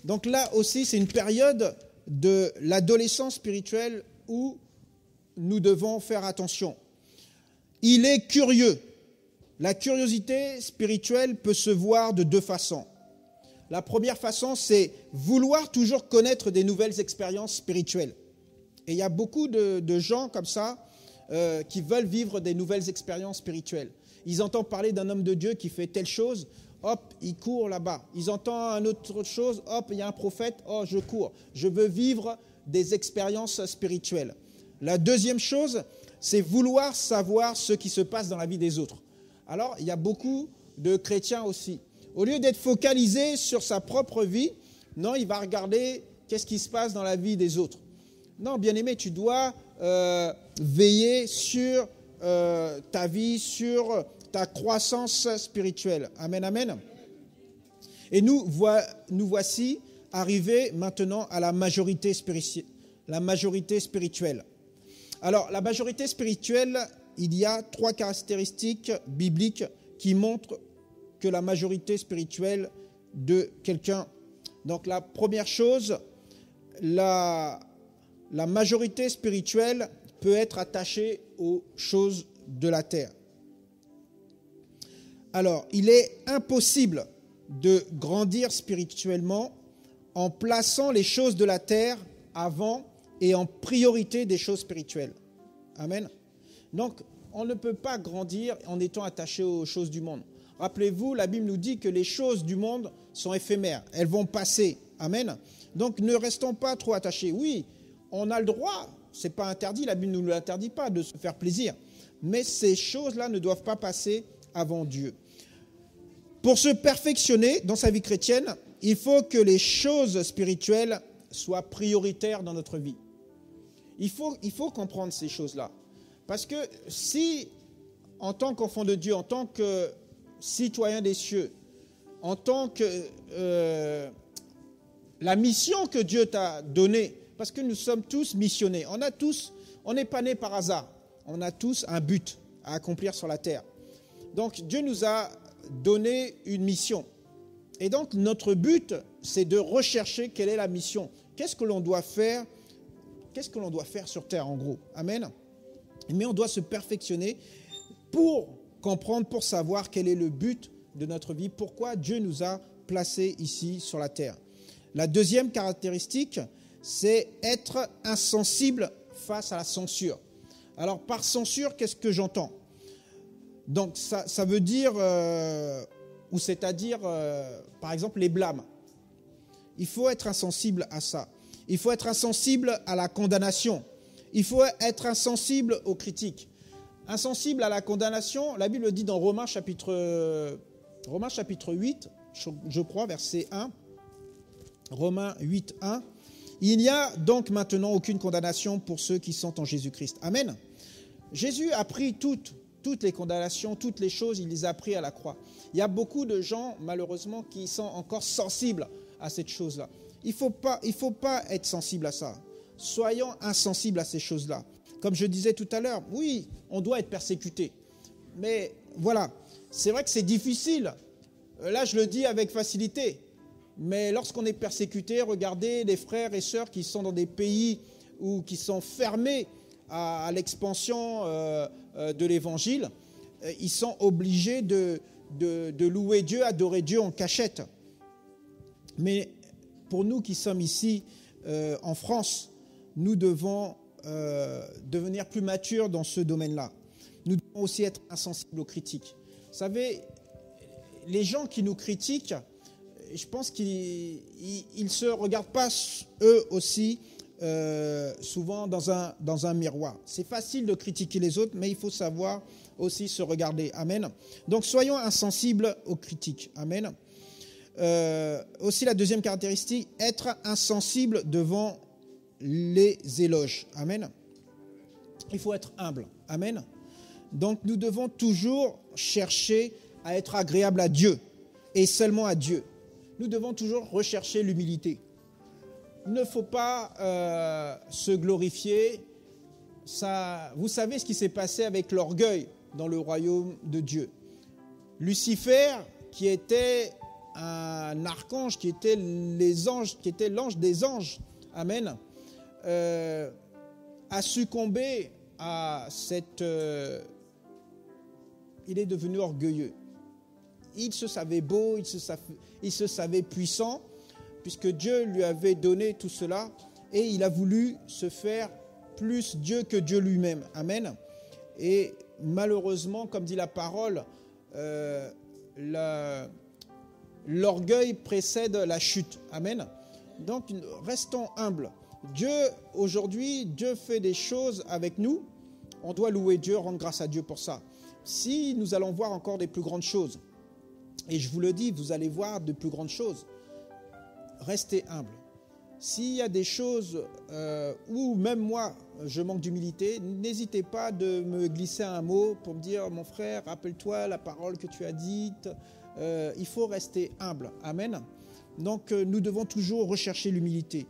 A: Donc là aussi, c'est une période de l'adolescence spirituelle où nous devons faire attention. Il est curieux. La curiosité spirituelle peut se voir de deux façons. La première façon, c'est vouloir toujours connaître des nouvelles expériences spirituelles. Et il y a beaucoup de gens comme ça qui veulent vivre des nouvelles expériences spirituelles. Ils entendent parler d'un homme de Dieu qui fait telle chose, hop, il court là-bas. Ils entendent une autre chose, hop, il y a un prophète, oh, je cours. Je veux vivre des expériences spirituelles. La deuxième chose, c'est vouloir savoir ce qui se passe dans la vie des autres. Alors, il y a beaucoup de chrétiens aussi. Au lieu d'être focalisé sur sa propre vie, non, il va regarder qu'est-ce qui se passe dans la vie des autres. Non, bien-aimé, tu dois veiller sur ta vie, sur ta croissance spirituelle. Amen, amen. Et nous voici arrivés maintenant à la majorité spirituelle. Alors, la majorité spirituelle, il y a 3 caractéristiques bibliques qui montrent que la majorité spirituelle de quelqu'un. Donc, la première chose, la majorité spirituelle peut être attachée aux choses de la terre. Alors, il est impossible de grandir spirituellement en plaçant les choses de la terre avant et en priorité des choses spirituelles. Amen. Donc, on ne peut pas grandir en étant attaché aux choses du monde. Rappelez-vous, la Bible nous dit que les choses du monde sont éphémères. Elles vont passer. Amen. Donc, ne restons pas trop attachés. Oui, on a le droit, ce n'est pas interdit, la Bible ne nous l'interdit pas de se faire plaisir. Mais ces choses-là ne doivent pas passer avant Dieu. Pour se perfectionner dans sa vie chrétienne, il faut que les choses spirituelles soient prioritaires dans notre vie. Il faut comprendre ces choses-là. Parce que si, en tant qu'enfant de Dieu, en tant que citoyen des cieux, en tant que la mission que Dieu t'a donnée, parce que nous sommes tous missionnés, on n'est pas nés par hasard, on a tous un but à accomplir sur la terre. Donc Dieu nous a donné une mission. Et donc notre but, c'est de rechercher quelle est la mission. Qu'est-ce que l'on doit faire sur terre en gros. Amen. Mais on doit se perfectionner pour comprendre, pour savoir quel est le but de notre vie, pourquoi Dieu nous a placés ici sur la terre. La deuxième caractéristique, c'est être insensible face à la censure. Alors par censure, qu'est-ce que j'entends ? Donc ça veut dire, ou c'est-à-dire, par exemple, les blâmes. Il faut être insensible à ça. Il faut être insensible à la condamnation. Il faut être insensible aux critiques. Insensible à la condamnation, la Bible dit dans Romains chapitre 8, je crois, verset 1. Romains 8, 1. Il n'y a donc maintenant aucune condamnation pour ceux qui sont en Jésus-Christ. Amen. Jésus a pris toutes les condamnations, toutes les choses, il les a pris à la croix. Il y a beaucoup de gens, malheureusement, qui sont encore sensibles à cette chose-là. Il faut pas être sensible à ça. Soyons insensibles à ces choses-là. Comme je disais tout à l'heure, oui, on doit être persécuté. Mais voilà, c'est vrai que c'est difficile. Là, je le dis avec facilité. Mais lorsqu'on est persécuté, regardez les frères et sœurs qui sont dans des pays ou qui sont fermés à l'expansion de l'évangile, ils sont obligés de louer Dieu, adorer Dieu en cachette. Mais pour nous qui sommes ici en France, nous devons devenir plus matures dans ce domaine-là. Nous devons aussi être insensibles aux critiques. Vous savez, les gens qui nous critiquent, je pense qu'ils ne se regardent pas eux aussi souvent dans un miroir. C'est facile de critiquer les autres, mais il faut savoir aussi se regarder. Amen. Donc soyons insensibles aux critiques. Amen. Aussi la deuxième caractéristique, être insensible devant les éloges. Amen. Il faut être humble. Amen. Donc nous devons toujours chercher à être agréable à Dieu et seulement à Dieu. Nous devons toujours rechercher l'humilité. Il ne faut pas se glorifier. Ça, vous savez ce qui s'est passé avec l'orgueil dans le royaume de Dieu. Lucifer, qui était un archange, qui était l'ange des anges, amen, a succombé à cette... il est devenu orgueilleux. Il se savait beau, il se savait puissant, puisque Dieu lui avait donné tout cela, et il a voulu se faire plus Dieu que Dieu lui-même. Amen. Et malheureusement, comme dit la parole, l'orgueil précède la chute. Amen. Donc, restons humbles. Dieu, aujourd'hui, Dieu fait des choses avec nous. On doit louer Dieu, rendre grâce à Dieu pour ça. Si nous allons voir encore des plus grandes choses, et je vous le dis, vous allez voir de plus grandes choses, restez humbles. S'il y a des choses où même moi, je manque d'humilité, n'hésitez pas de me glisser un mot pour me dire, mon frère, rappelle-toi la parole que tu as dite. Il faut rester humble. Amen. Donc, nous devons toujours rechercher l'humilité.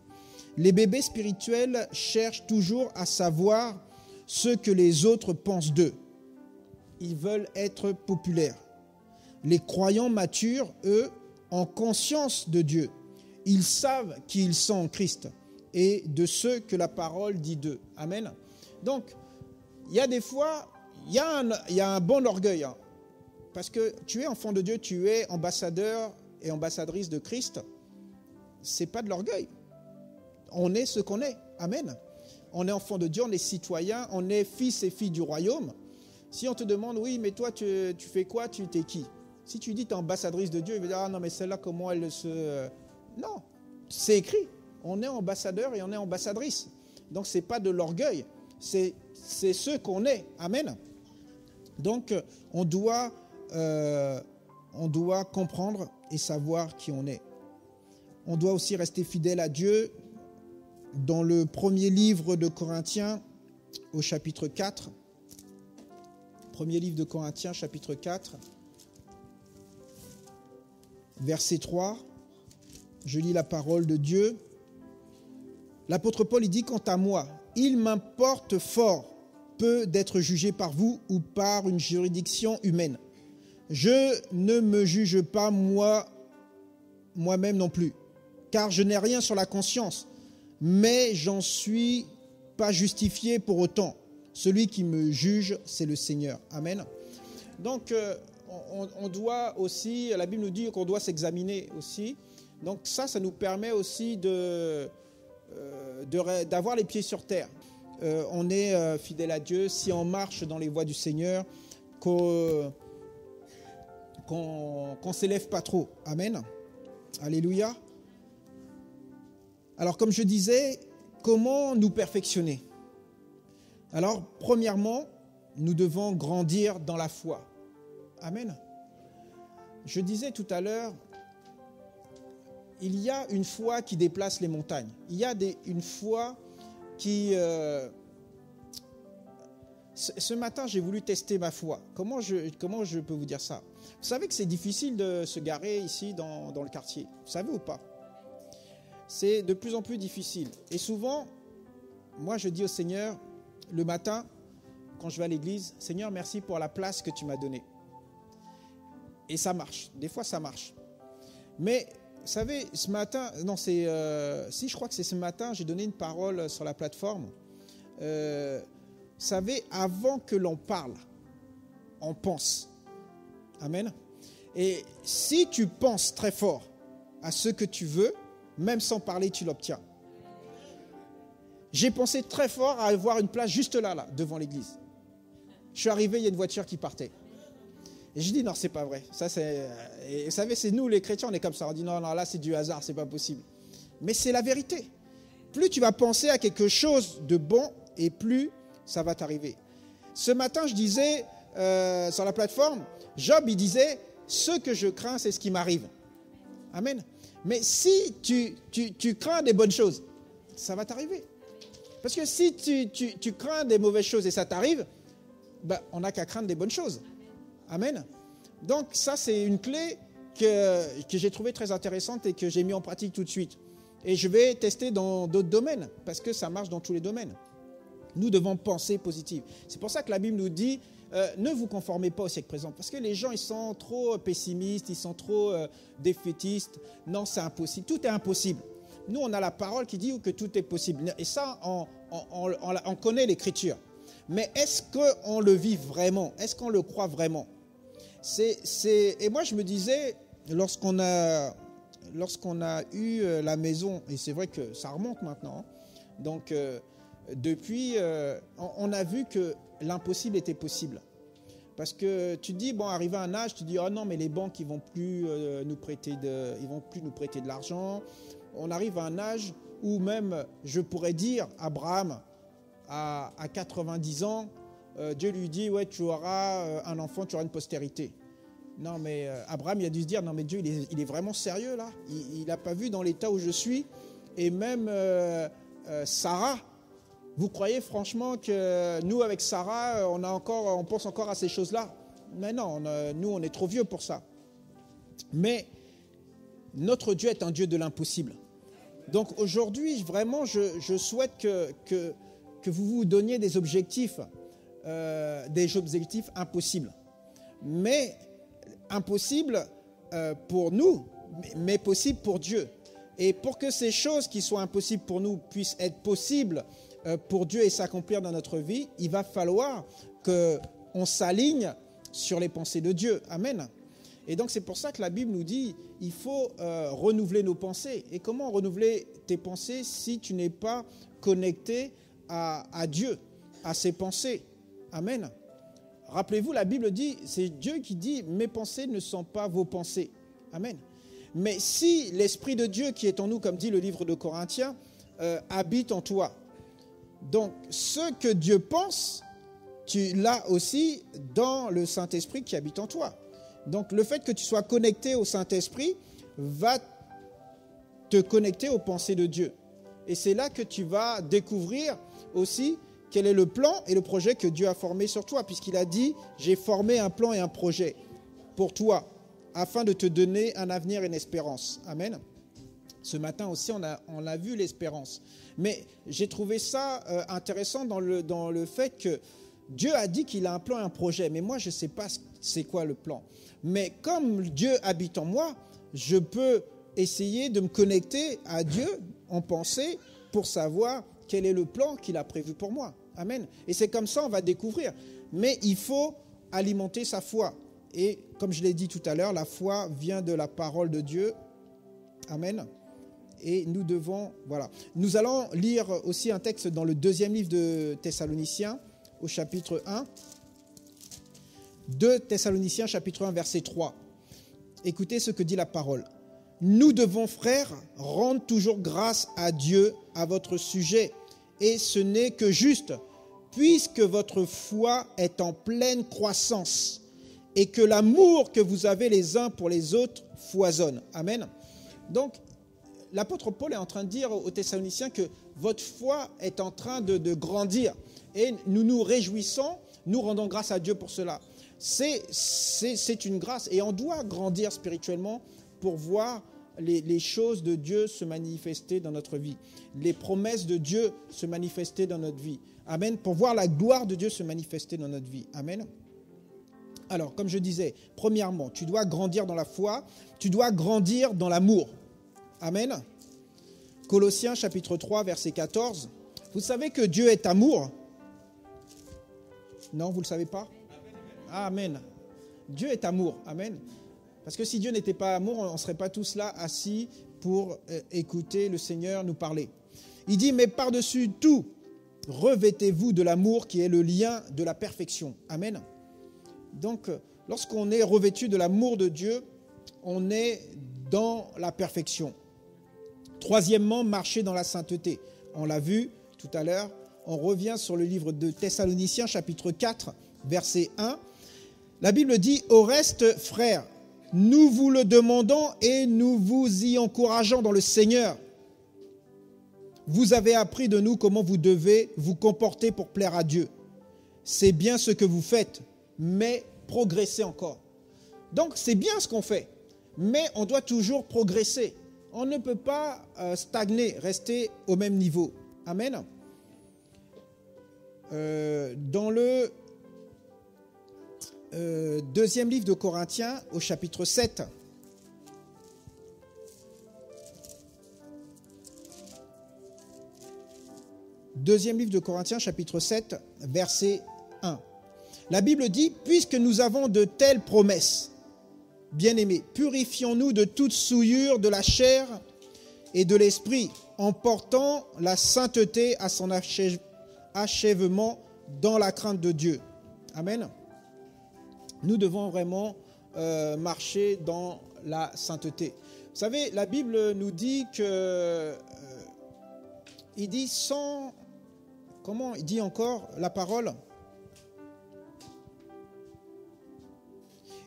A: Les bébés spirituels cherchent toujours à savoir ce que les autres pensent d'eux. Ils veulent être populaires. Les croyants matures, eux, ont conscience de Dieu. Ils savent qui ils sont en Christ et de ce que la parole dit d'eux. Amen. Donc, il y a des fois, il y a un bon orgueil. Hein, parce que tu es enfant de Dieu, tu es ambassadeur et ambassadrice de Christ. Ce n'est pas de l'orgueil. On est ce qu'on est. Amen. On est enfant de Dieu, on est citoyen, on est fils et filles du royaume. Si on te demande, oui, mais toi, tu fais quoi? Tu t'es qui? Si tu dis tu es ambassadrice de Dieu, il va dire, ah non, mais celle-là, comment elle se... Non, c'est écrit. On est ambassadeur et on est ambassadrice. Donc, ce n'est pas de l'orgueil. C'est ce qu'on est. Amen. Donc, on doit comprendre et savoir qui on est. On doit aussi rester fidèle à Dieu. Dans le premier livre de Corinthiens, au chapitre 4, premier livre de Corinthiens, chapitre 4, verset 3, je lis la parole de Dieu. L'apôtre Paul, il dit, quant à moi, il m'importe fort peu d'être jugé par vous ou par une juridiction humaine. Je ne me juge pas moi-même non plus, car je n'ai rien sur la conscience, mais j'en suis pas justifié pour autant. Celui qui me juge, c'est le Seigneur. Amen. Donc, on doit aussi, la Bible nous dit qu'on doit s'examiner aussi. Donc ça nous permet aussi d'avoir les pieds sur terre. On est fidèle à Dieu si on marche dans les voies du Seigneur, qu'on ne s'élève pas trop. Amen. Alléluia. Alors, comme je disais, comment nous perfectionner? Alors, premièrement, nous devons grandir dans la foi. Amen. Je disais tout à l'heure, il y a une foi qui déplace les montagnes. Il y a une foi qui... Ce matin, j'ai voulu tester ma foi. Comment je peux vous dire ça? Vous savez que c'est difficile de se garer ici dans le quartier. Vous savez ou pas? C'est de plus en plus difficile. Et souvent, moi je dis au Seigneur, le matin, quand je vais à l'église, Seigneur, merci pour la place que tu m'as donnée. Et ça marche. Des fois, ça marche. Mais, vous savez, ce matin, je crois que c'est ce matin, j'ai donné une parole sur la plateforme. Vous savez, avant que l'on parle, on pense. Amen. Et si tu penses très fort à ce que tu veux, même sans parler, tu l'obtiens. J'ai pensé très fort à avoir une place juste là, devant l'église. Je suis arrivé, il y a une voiture qui partait. Et je dis, non, c'est pas vrai. Et vous savez, c'est nous, les chrétiens, on est comme ça. On dit, non, là, c'est du hasard, c'est pas possible. Mais c'est la vérité. Plus tu vas penser à quelque chose de bon, et plus ça va t'arriver. Ce matin, je disais, sur la plateforme, Job, il disait, ce que je crains, c'est ce qui m'arrive. Amen. Mais si tu crains des bonnes choses, ça va t'arriver. Parce que si tu crains des mauvaises choses et ça t'arrive, on n'a qu'à craindre des bonnes choses. Amen. Donc ça, c'est une clé que j'ai trouvée très intéressante et que j'ai mis en pratique tout de suite. Et je vais tester dans d'autres domaines, parce que ça marche dans tous les domaines. Nous devons penser positif. C'est pour ça que la Bible nous dit, ne vous conformez pas au siècle présent. Parce que les gens, ils sont trop pessimistes, ils sont trop défaitistes. Non, c'est impossible. Tout est impossible. Nous, on a la parole qui dit que tout est possible. Et ça, on connaît l'Écriture. Mais est-ce qu'on le vit vraiment? Est-ce qu'on le croit vraiment? Et moi, je me disais, lorsqu'on a eu la maison, et c'est vrai que ça remonte maintenant, donc depuis, on a vu que l'impossible était possible. Parce que tu te dis, arrivé à un âge, tu te dis, oh non, mais les banques, ils vont plus nous prêter de l'argent. On arrive à un âge où même, je pourrais dire, Abraham, à 90 ans, Dieu lui dit, ouais, tu auras un enfant, tu auras une postérité. Non, mais Abraham, il a dû se dire, non, mais Dieu, il est vraiment sérieux, là. Il n'a pas vu dans l'état où je suis. Et même Sarah, vous croyez franchement que nous, avec Sarah, on pense encore à ces choses-là? Mais non, nous, on est trop vieux pour ça. Mais notre Dieu est un Dieu de l'impossible. Donc aujourd'hui, vraiment, je souhaite que que vous vous donniez des objectifs impossibles. Mais impossibles pour nous, mais possibles pour Dieu. Et pour que ces choses qui sont impossibles pour nous puissent être possibles pour Dieu et s'accomplir dans notre vie, il va falloir qu'on s'aligne sur les pensées de Dieu. Amen. Et donc c'est pour ça que la Bible nous dit il faut renouveler nos pensées. Et comment renouveler tes pensées si tu n'es pas connecté à Dieu, à ses pensées? Amen. Rappelez-vous, la Bible dit, c'est Dieu qui dit « Mes pensées ne sont pas vos pensées ». Amen. Mais si l'Esprit de Dieu qui est en nous, comme dit le livre de Corinthiens, habite en toi, donc ce que Dieu pense, tu l'as aussi dans le Saint-Esprit qui habite en toi. Donc le fait que tu sois connecté au Saint-Esprit va te connecter aux pensées de Dieu. Et c'est là que tu vas découvrir aussi quel est le plan et le projet que Dieu a formé sur toi, puisqu'il a dit « J'ai formé un plan et un projet pour toi, afin de te donner un avenir et une espérance. » Amen. Ce matin aussi, on a vu l'espérance. Mais j'ai trouvé ça intéressant dans le fait que Dieu a dit qu'il a un plan et un projet. Mais moi, je ne sais pas c'est quoi le plan. Mais comme Dieu habite en moi, je peux essayer de me connecter à Dieu en pensée pour savoir quel est le plan qu'il a prévu pour moi. Amen. Et c'est comme ça on va découvrir. Mais il faut alimenter sa foi. Et comme je l'ai dit tout à l'heure, la foi vient de la parole de Dieu. Amen. Et nous devons, voilà. Nous allons lire aussi un texte dans le 2e livre de Thessaloniciens, au chapitre 1. 2 Thessaloniciens, chapitre 1, verset 3. Écoutez ce que dit la parole. Nous devons, frères, rendre toujours grâce à Dieu à votre sujet, et ce n'est que juste, puisque votre foi est en pleine croissance, et que l'amour que vous avez les uns pour les autres foisonne. Amen. Donc, l'apôtre Paul est en train de dire aux Thessaloniciens que votre foi est en train de grandir, et nous nous réjouissons, nous rendons grâce à Dieu pour cela. C'est une grâce, et on doit grandir spirituellement pour voir les choses de Dieu se manifester dans notre vie, les promesses de Dieu se manifester dans notre vie. Amen. Pour voir la gloire de Dieu se manifester dans notre vie. Amen. Alors, comme je disais, premièrement, tu dois grandir dans la foi, tu dois grandir dans l'amour. Amen. Colossiens chapitre 3, verset 14. Vous savez que Dieu est amour? Non, vous ne le savez pas? Amen. Dieu est amour. Amen. Parce que si Dieu n'était pas amour, on ne serait pas tous là assis pour écouter le Seigneur nous parler. Il dit, mais par-dessus tout, revêtez-vous de l'amour qui est le lien de la perfection. Amen. Donc, lorsqu'on est revêtu de l'amour de Dieu, on est dans la perfection. Troisièmement, marcher dans la sainteté. On l'a vu tout à l'heure. On revient sur le livre de Thessaloniciens, chapitre 4, verset 1. La Bible dit, au reste, frères, nous vous le demandons et nous vous y encourageons dans le Seigneur. Vous avez appris de nous comment vous devez vous comporter pour plaire à Dieu. C'est bien ce que vous faites, mais progressez encore. Donc c'est bien ce qu'on fait, mais on doit toujours progresser. On ne peut pas stagner, rester au même niveau. Amen. Dans le deuxième livre de Corinthiens, au chapitre 7. Deuxième livre de Corinthiens, chapitre 7, verset 1. La Bible dit, puisque nous avons de telles promesses, bien-aimés, purifions-nous de toute souillure de la chair et de l'esprit, en portant la sainteté à son achèvement dans la crainte de Dieu. Amen. Nous devons vraiment marcher dans la sainteté. Vous savez, la Bible nous dit que, il dit sans, comment il dit encore la parole?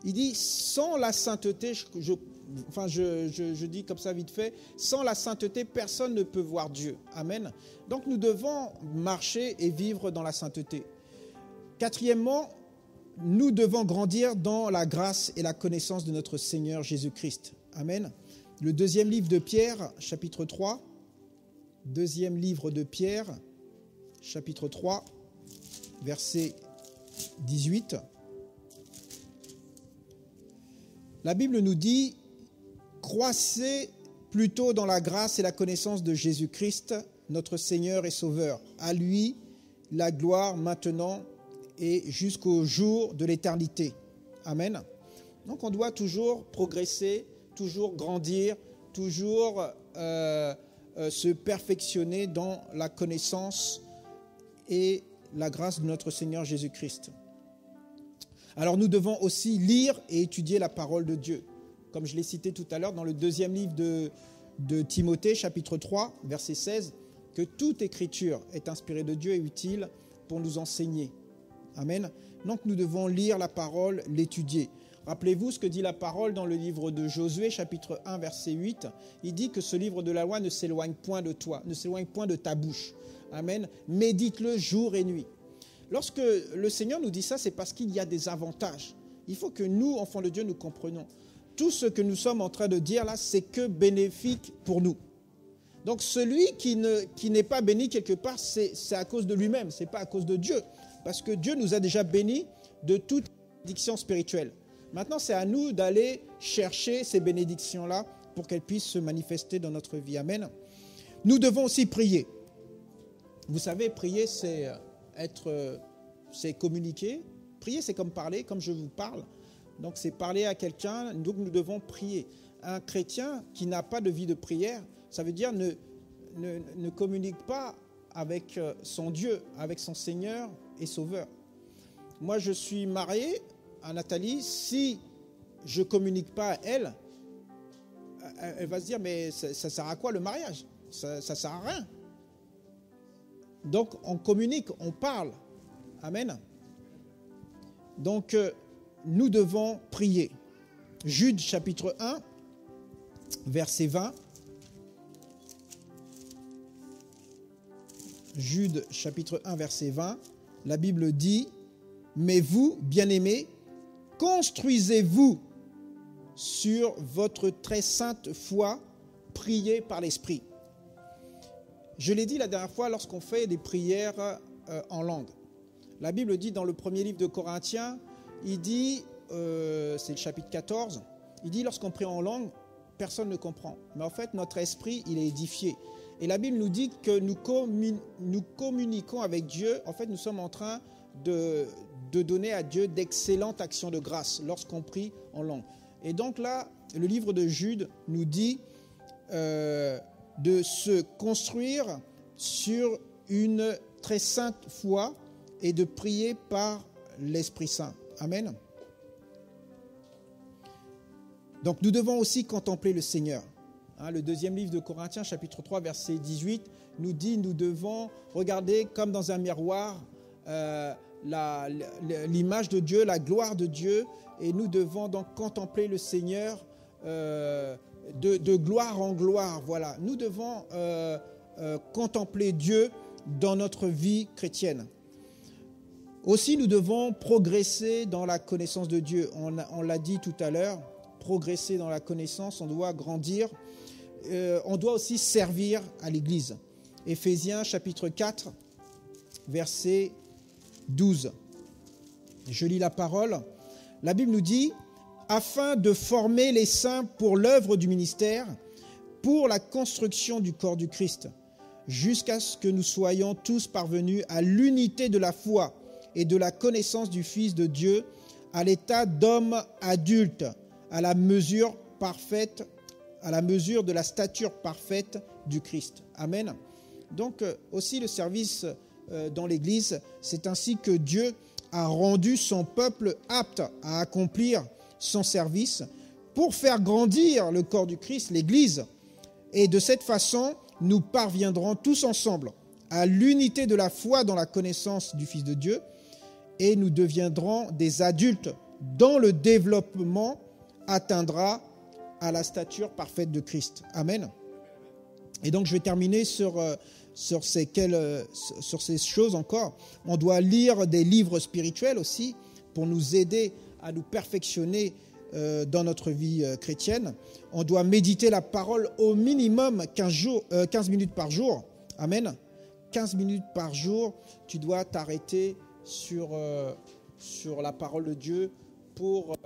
A: Il dit sans la sainteté, je dis comme ça vite fait, sans la sainteté, personne ne peut voir Dieu. Amen. Donc nous devons marcher et vivre dans la sainteté. Quatrièmement, nous devons grandir dans la grâce et la connaissance de notre Seigneur Jésus-Christ. Amen. Le deuxième livre de Pierre, chapitre 3. Deuxième livre de Pierre, chapitre 3, verset 18. La Bible nous dit « Croissez plutôt dans la grâce et la connaissance de Jésus-Christ, notre Seigneur et Sauveur. À lui, la gloire maintenant et jusqu'au jour de l'éternité. » Amen. Donc on doit toujours progresser, toujours grandir, toujours se perfectionner dans la connaissance et la grâce de notre Seigneur Jésus-Christ. Alors nous devons aussi lire et étudier la parole de Dieu. Comme je l'ai cité tout à l'heure dans le deuxième livre de Timothée, chapitre 3, verset 16, que toute écriture est inspirée de Dieu et utile pour nous enseigner. Amen. Donc nous devons lire la parole, l'étudier. Rappelez-vous ce que dit la parole dans le livre de Josué, chapitre 1, verset 8. Il dit que ce livre de la loi ne s'éloigne point de toi, ne s'éloigne point de ta bouche. Amen. Médite-le jour et nuit. Lorsque le Seigneur nous dit ça, c'est parce qu'il y a des avantages. Il faut que nous, enfants de Dieu, nous comprenions. Tout ce que nous sommes en train de dire là, c'est que bénéfique pour nous. Donc celui qui n'est pas béni quelque part, c'est à cause de lui-même, ce n'est pas à cause de Dieu. Parce que Dieu nous a déjà bénis de toute bénédiction spirituelle. Maintenant, c'est à nous d'aller chercher ces bénédictions-là pour qu'elles puissent se manifester dans notre vie. Amen. Nous devons aussi prier. Vous savez, prier, c'est communiquer. Prier, c'est comme parler, comme je vous parle. Donc, c'est parler à quelqu'un. Donc, nous devons prier. Un chrétien qui n'a pas de vie de prière, ça veut dire ne communique pas avec son Dieu, avec son Seigneur et Sauveur. Moi, je suis marié à Nathalie. Si je ne communique pas à elle, elle va se dire, mais ça sert à quoi le mariage? Ça ne sert à rien. Donc, on communique, on parle. Amen. Donc, nous devons prier. Jude, chapitre 1, verset 20. Jude, chapitre 1, verset 20. La Bible dit, « Mais vous, bien-aimés, construisez-vous sur votre très sainte foi, priez par l'Esprit. » Je l'ai dit la dernière fois lorsqu'on fait des prières en langue. La Bible dit dans le premier livre de Corinthiens, il dit, c'est le chapitre 14, il dit lorsqu'on prie en langue, personne ne comprend. Mais en fait, notre esprit, il est édifié. Et la Bible nous dit que nous communiquons avec Dieu. En fait, nous sommes en train de donner à Dieu d'excellentes actions de grâce lorsqu'on prie en langue. Et donc là, le livre de Jude nous dit de se construire sur une très sainte foi et de prier par l'Esprit Saint. Amen. Donc nous devons aussi contempler le Seigneur. Le deuxième livre de Corinthiens, chapitre 3, verset 18, nous dit nous devons regarder comme dans un miroir l'image de Dieu, la gloire de Dieu, et nous devons donc contempler le Seigneur de gloire en gloire. Voilà, nous devons contempler Dieu dans notre vie chrétienne. Aussi, nous devons progresser dans la connaissance de Dieu. On l'a dit tout à l'heure, progresser dans la connaissance, on doit grandir. On doit aussi servir à l'Église. Éphésiens chapitre 4, verset 12. Je lis la parole. La Bible nous dit « Afin de former les saints pour l'œuvre du ministère, pour la construction du corps du Christ, jusqu'à ce que nous soyons tous parvenus à l'unité de la foi et de la connaissance du Fils de Dieu, à l'état d'homme adulte, à la mesure parfaite, à la mesure de la stature parfaite du Christ. » Amen. Donc aussi le service dans l'Église, c'est ainsi que Dieu a rendu son peuple apte à accomplir son service pour faire grandir le corps du Christ, l'Église. Et de cette façon, nous parviendrons tous ensemble à l'unité de la foi dans la connaissance du Fils de Dieu et nous deviendrons des adultes dont le développement atteindra à la stature parfaite de Christ. Amen. Et donc, je vais terminer sur ces choses encore. On doit lire des livres spirituels aussi pour nous aider à nous perfectionner dans notre vie chrétienne. On doit méditer la parole au minimum 15 minutes par jour. Amen. 15 minutes par jour, tu dois t'arrêter sur la parole de Dieu pour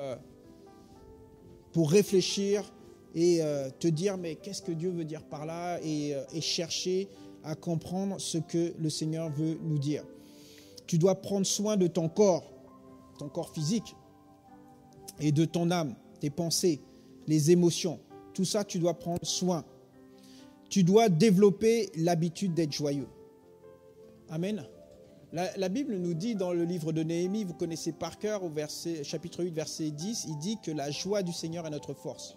A: réfléchir et te dire mais qu'est-ce que Dieu veut dire par là et chercher à comprendre ce que le Seigneur veut nous dire. Tu dois prendre soin de ton corps physique et de ton âme, tes pensées, les émotions. Tout ça, tu dois prendre soin. Tu dois développer l'habitude d'être joyeux. Amen. La Bible nous dit dans le livre de Néhémie, vous connaissez par cœur au chapitre 8, verset 10, il dit que la joie du Seigneur est notre force.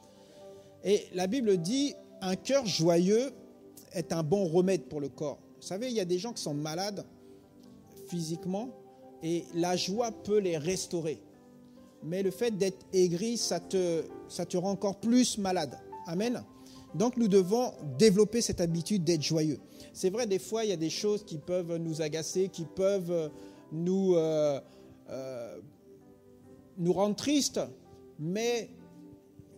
A: Et la Bible dit, un cœur joyeux est un bon remède pour le corps. Vous savez, il y a des gens qui sont malades physiquement et la joie peut les restaurer. Mais le fait d'être aigri, ça te rend encore plus malade. Amen. Donc nous devons développer cette habitude d'être joyeux. C'est vrai, des fois, il y a des choses qui peuvent nous agacer, qui peuvent nous rendre tristes. Mais,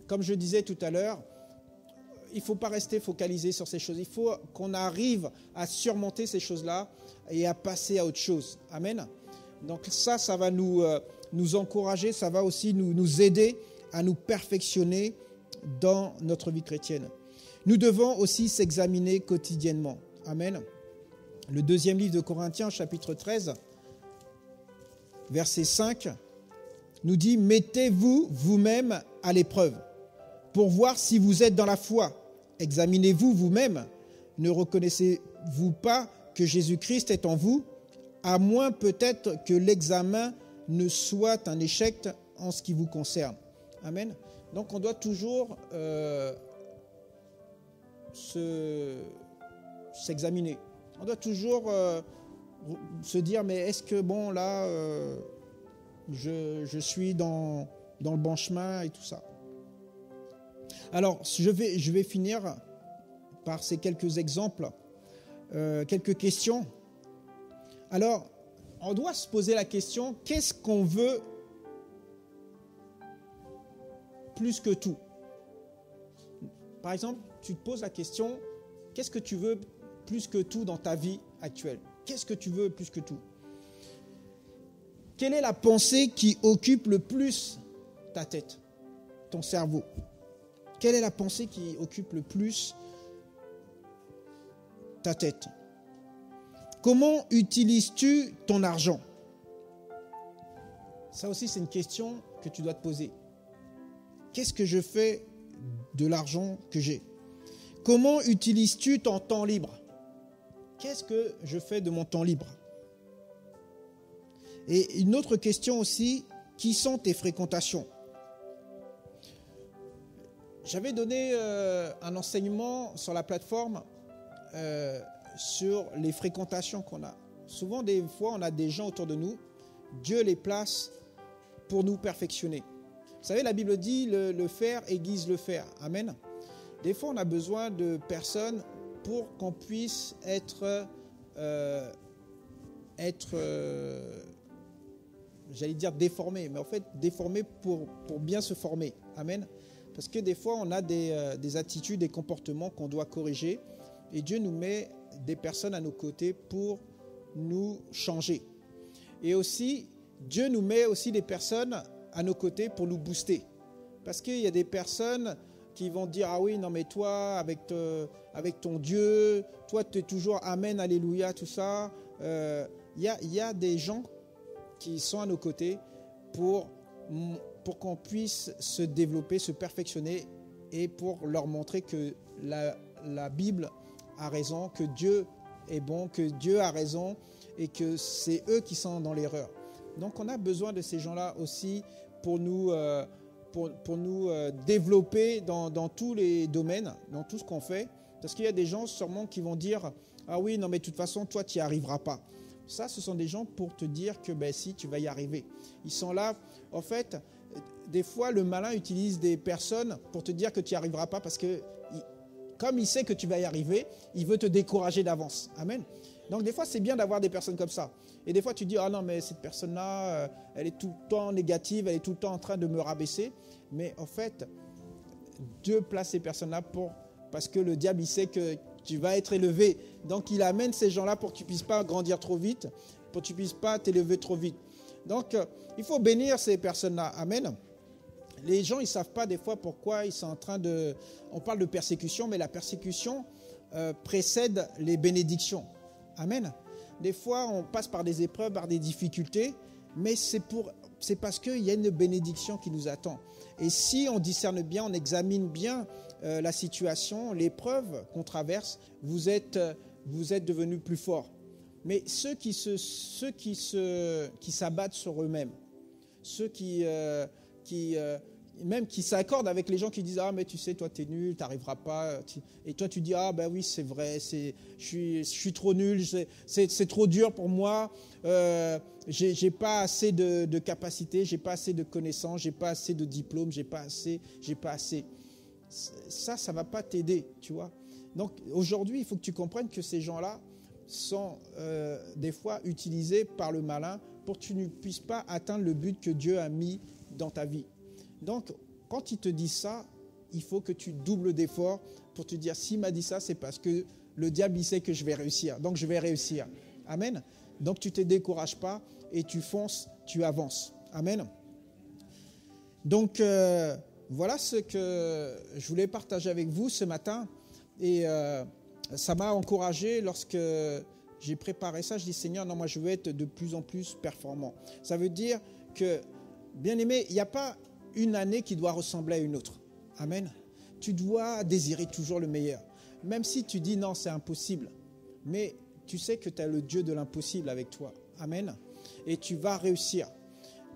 A: comme je disais tout à l'heure, il ne faut pas rester focalisé sur ces choses. Il faut qu'on arrive à surmonter ces choses-là et à passer à autre chose. Amen. Donc ça va nous encourager, ça va aussi nous aider à nous perfectionner dans notre vie chrétienne. Nous devons aussi s'examiner quotidiennement. Amen. Le deuxième livre de Corinthiens, chapitre 13, verset 5, nous dit « Mettez-vous vous-même à l'épreuve pour voir si vous êtes dans la foi. Examinez-vous vous-même. Ne reconnaissez-vous pas que Jésus-Christ est en vous, à moins peut-être que l'examen ne soit un échec en ce qui vous concerne. » Amen. Donc on doit toujours s'examiner. On doit toujours se dire, mais est-ce que bon là, je suis dans le bon chemin et tout ça. Alors je vais finir par ces quelques exemples, quelques questions. Alors on doit se poser la question, qu'est-ce qu'on veut plus que tout? Par exemple, tu te poses la question, qu'est-ce que tu veux plus que tout dans ta vie actuelle? Qu'est-ce que tu veux plus que tout? Quelle est la pensée qui occupe le plus ta tête, ton cerveau? Quelle est la pensée qui occupe le plus ta tête? Comment utilises-tu ton argent? Ça aussi, c'est une question que tu dois te poser. Qu'est-ce que je fais de l'argent que j'ai? Comment utilises-tu ton temps libre? Qu'est-ce que je fais de mon temps libre? Et une autre question aussi, qui sont tes fréquentations? J'avais donné un enseignement sur la plateforme sur les fréquentations qu'on a. Souvent, des fois, on a des gens autour de nous, Dieu les place pour nous perfectionner. Vous savez, la Bible dit le faire aiguise le faire. Amen. Des fois, on a besoin de personnes pour qu'on puisse être j'allais dire déformé, mais en fait déformé pour bien se former. Amen. Parce que des fois, on a des attitudes, des comportements qu'on doit corriger et Dieu nous met des personnes à nos côtés pour nous changer. Et aussi, Dieu nous met aussi des personnes à nos côtés pour nous booster. Parce qu'il y a des personnes qui vont dire « Ah oui, non mais toi, avec ton Dieu, toi tu es toujours Amen, Alléluia, tout ça. » Il y a des gens qui sont à nos côtés pour qu'on puisse se développer, se perfectionner et pour leur montrer que la Bible a raison, que Dieu est bon, que Dieu a raison et que c'est eux qui sont dans l'erreur. Donc on a besoin de ces gens-là aussi pour nous développer dans tous les domaines, dans tout ce qu'on fait. Parce qu'il y a des gens sûrement qui vont dire « Ah oui, non mais de toute façon, toi tu n'y arriveras pas ». Ça, ce sont des gens pour te dire que ben, si, tu vas y arriver. Ils sont là. En fait, des fois, le malin utilise des personnes pour te dire que tu n'y arriveras pas parce que, comme il sait que tu vas y arriver, il veut te décourager d'avance. Amen. Donc, des fois, c'est bien d'avoir des personnes comme ça. Et des fois, tu dis, ah non, mais cette personne-là, elle est tout le temps négative, elle est tout le temps en train de me rabaisser. Mais en fait, Dieu place ces personnes-là parce que le diable, il sait que Tu vas être élevé. Donc, il amène ces gens-là pour que tu ne puisses pas grandir trop vite, pour que tu ne puisses pas t'élever trop vite. Donc, il faut bénir ces personnes-là. Amen. Les gens, ils ne savent pas des fois pourquoi ils sont en train de... On parle de persécution, mais la persécution précède les bénédictions. Amen. Des fois, on passe par des épreuves, par des difficultés, mais c'est parce qu'il y a une bénédiction qui nous attend. Et si on discerne bien, on examine bien la situation, l'épreuve qu'on traverse, vous êtes devenus plus forts. Mais ceux qui s'abattent sur eux-mêmes, ceux qui s'accordent avec les gens qui disent « Ah, mais tu sais, toi, t'es nul, t'arriveras pas. » Et toi, tu dis « Ah, ben oui, c'est vrai, je suis trop nul, c'est trop dur pour moi. J'ai pas assez de capacité, j'ai pas assez de connaissances, j'ai pas assez de diplômes, j'ai pas assez. » Ça va pas t'aider, tu vois. Donc, aujourd'hui, il faut que tu comprennes que ces gens-là sont des fois utilisés par le malin pour que tu ne puisses pas atteindre le but que Dieu a mis dans ta vie. Donc, quand il te dit ça, il faut que tu doubles d'efforts pour te dire, s'il m'a dit ça, c'est parce que le diable, il sait que je vais réussir. Donc, je vais réussir. Amen. Donc, tu ne te décourages pas et tu fonces, tu avances. Amen. Donc, voilà ce que je voulais partager avec vous ce matin. Et ça m'a encouragé lorsque j'ai préparé ça. Je dis, Seigneur, non, moi, je veux être de plus en plus performant. Ça veut dire que, bien aimé, il n'y a pas une année qui doit ressembler à une autre. Amen. Tu dois désirer toujours le meilleur. Même si tu dis non, c'est impossible. Mais tu sais que tu as le Dieu de l'impossible avec toi. Amen. Et tu vas réussir.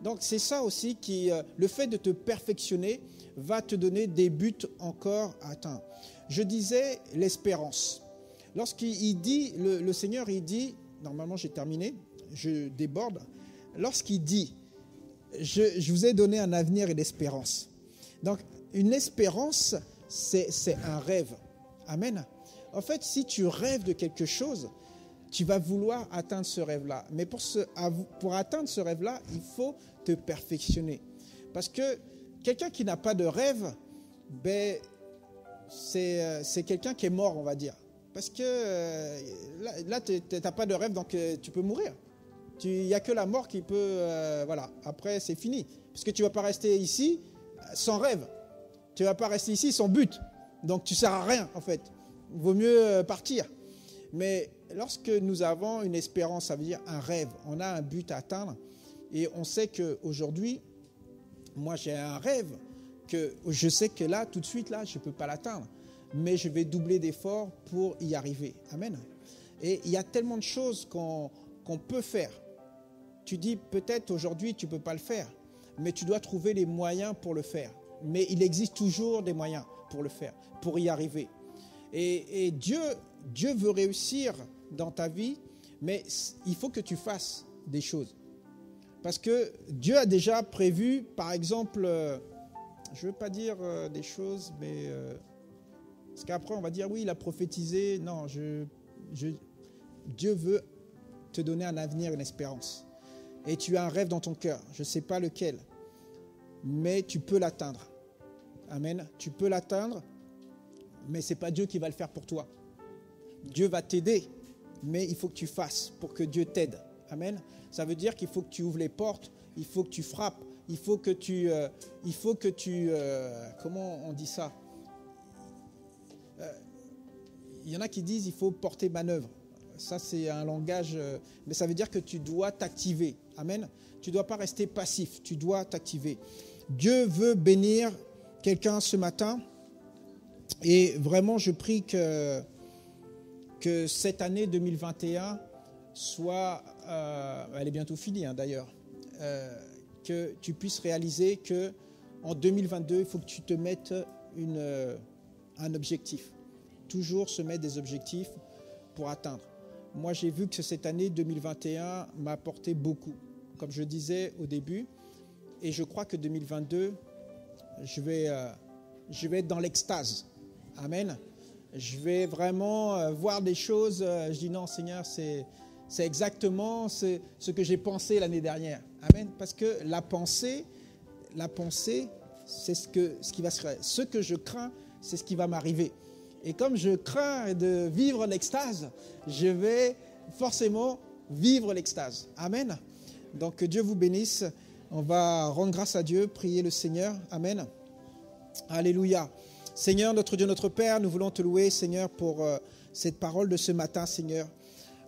A: Donc c'est ça aussi qui, le fait de te perfectionner va te donner des buts encore atteints. Je disais l'espérance. Lorsqu'il dit, le Seigneur, il dit, normalement j'ai terminé, je déborde. Lorsqu'il dit, je vous ai donné un avenir et l'espérance. Donc, une espérance, c'est un rêve. Amen. En fait, si tu rêves de quelque chose, tu vas vouloir atteindre ce rêve-là. Mais pour atteindre ce rêve-là, il faut te perfectionner. Parce que quelqu'un qui n'a pas de rêve, ben, c'est quelqu'un qui est mort, on va dire. Parce que là tu n'as pas de rêve, donc tu peux mourir. Il n'y a que la mort qui peut... voilà, après c'est fini. Parce que tu ne vas pas rester ici sans rêve. Tu ne vas pas rester ici sans but. Donc tu ne sers à rien en fait. Il vaut mieux partir. Mais lorsque nous avons une espérance, ça veut dire un rêve. On a un but à atteindre. Et on sait qu'aujourd'hui, moi j'ai un rêve que je sais que là, tout de suite, là, je ne peux pas l'atteindre. Mais je vais doubler d'efforts pour y arriver. Amen. Et il y a tellement de choses qu'on peut faire. Tu dis peut-être aujourd'hui tu ne peux pas le faire, mais tu dois trouver les moyens pour le faire. Mais il existe toujours des moyens pour le faire, pour y arriver. Et Dieu veut réussir dans ta vie, mais il faut que tu fasses des choses. Parce que Dieu a déjà prévu, par exemple, je ne veux pas dire des choses, mais parce qu'après on va dire oui, il a prophétisé. Non, Dieu veut te donner un avenir, une espérance. Et tu as un rêve dans ton cœur. Je ne sais pas lequel, mais tu peux l'atteindre. Amen. Tu peux l'atteindre, mais ce n'est pas Dieu qui va le faire pour toi. Dieu va t'aider, mais il faut que tu fasses pour que Dieu t'aide. Amen. Ça veut dire qu'il faut que tu ouvres les portes, il faut que tu frappes, il faut que tu comment on dit ça? Il y en a qui disent il faut porter manœuvre. Ça, c'est un langage, mais ça veut dire que tu dois t'activer. Amen. Tu ne dois pas rester passif, tu dois t'activer. Dieu veut bénir quelqu'un ce matin. Et vraiment, je prie que cette année 2021 soit, elle est bientôt finie d'ailleurs, que tu puisses réaliser qu'en 2022, il faut que tu te mettes un objectif. Toujours se mettre des objectifs pour atteindre. Moi, j'ai vu que cette année 2021 m'a apporté beaucoup, comme je disais au début. Et je crois que 2022, je vais être dans l'extase. Amen. Je vais vraiment voir des choses. Je dis non, Seigneur, c'est exactement ce que j'ai pensé l'année dernière. Amen. Parce que la pensée, c'est ce qui va se faire. Ce que je crains, c'est ce qui va m'arriver. Et comme je crains de vivre l'extase, je vais forcément vivre l'extase. Amen. Donc que Dieu vous bénisse. On va rendre grâce à Dieu, prier le Seigneur. Amen. Alléluia. Seigneur, notre Dieu, notre Père, nous voulons te louer, Seigneur, pour cette parole de ce matin, Seigneur.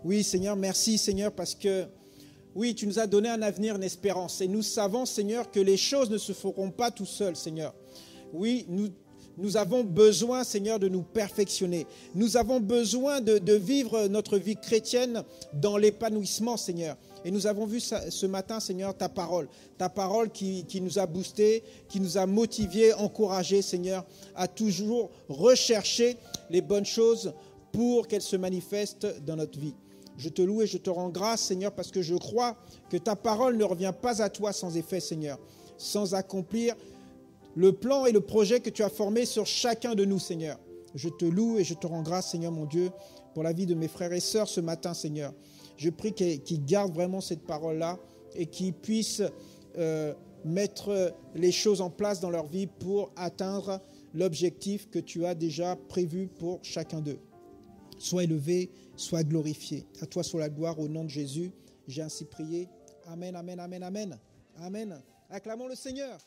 A: Oui, Seigneur, merci, Seigneur, parce que, oui, tu nous as donné un avenir, une espérance. Et nous savons, Seigneur, que les choses ne se feront pas tout seuls, Seigneur. Oui, nous avons besoin, Seigneur, de nous perfectionner. Nous avons besoin de vivre notre vie chrétienne dans l'épanouissement, Seigneur. Et nous avons vu ce matin, Seigneur, ta parole qui nous a boostés, qui nous a motivés, encouragés, Seigneur, à toujours rechercher les bonnes choses pour qu'elles se manifestent dans notre vie. Je te loue et je te rends grâce, Seigneur, parce que je crois que ta parole ne revient pas à toi sans effet, Seigneur, sans accomplir le plan et le projet que tu as formé sur chacun de nous, Seigneur. Je te loue et je te rends grâce, Seigneur, mon Dieu, pour la vie de mes frères et sœurs ce matin, Seigneur. Je prie qu'ils gardent vraiment cette parole-là et qu'ils puissent mettre les choses en place dans leur vie pour atteindre l'objectif que tu as déjà prévu pour chacun d'eux. Sois élevé, sois glorifié. À toi soit la gloire au nom de Jésus. J'ai ainsi prié. Amen, amen, amen, amen. Amen. Acclamons le Seigneur.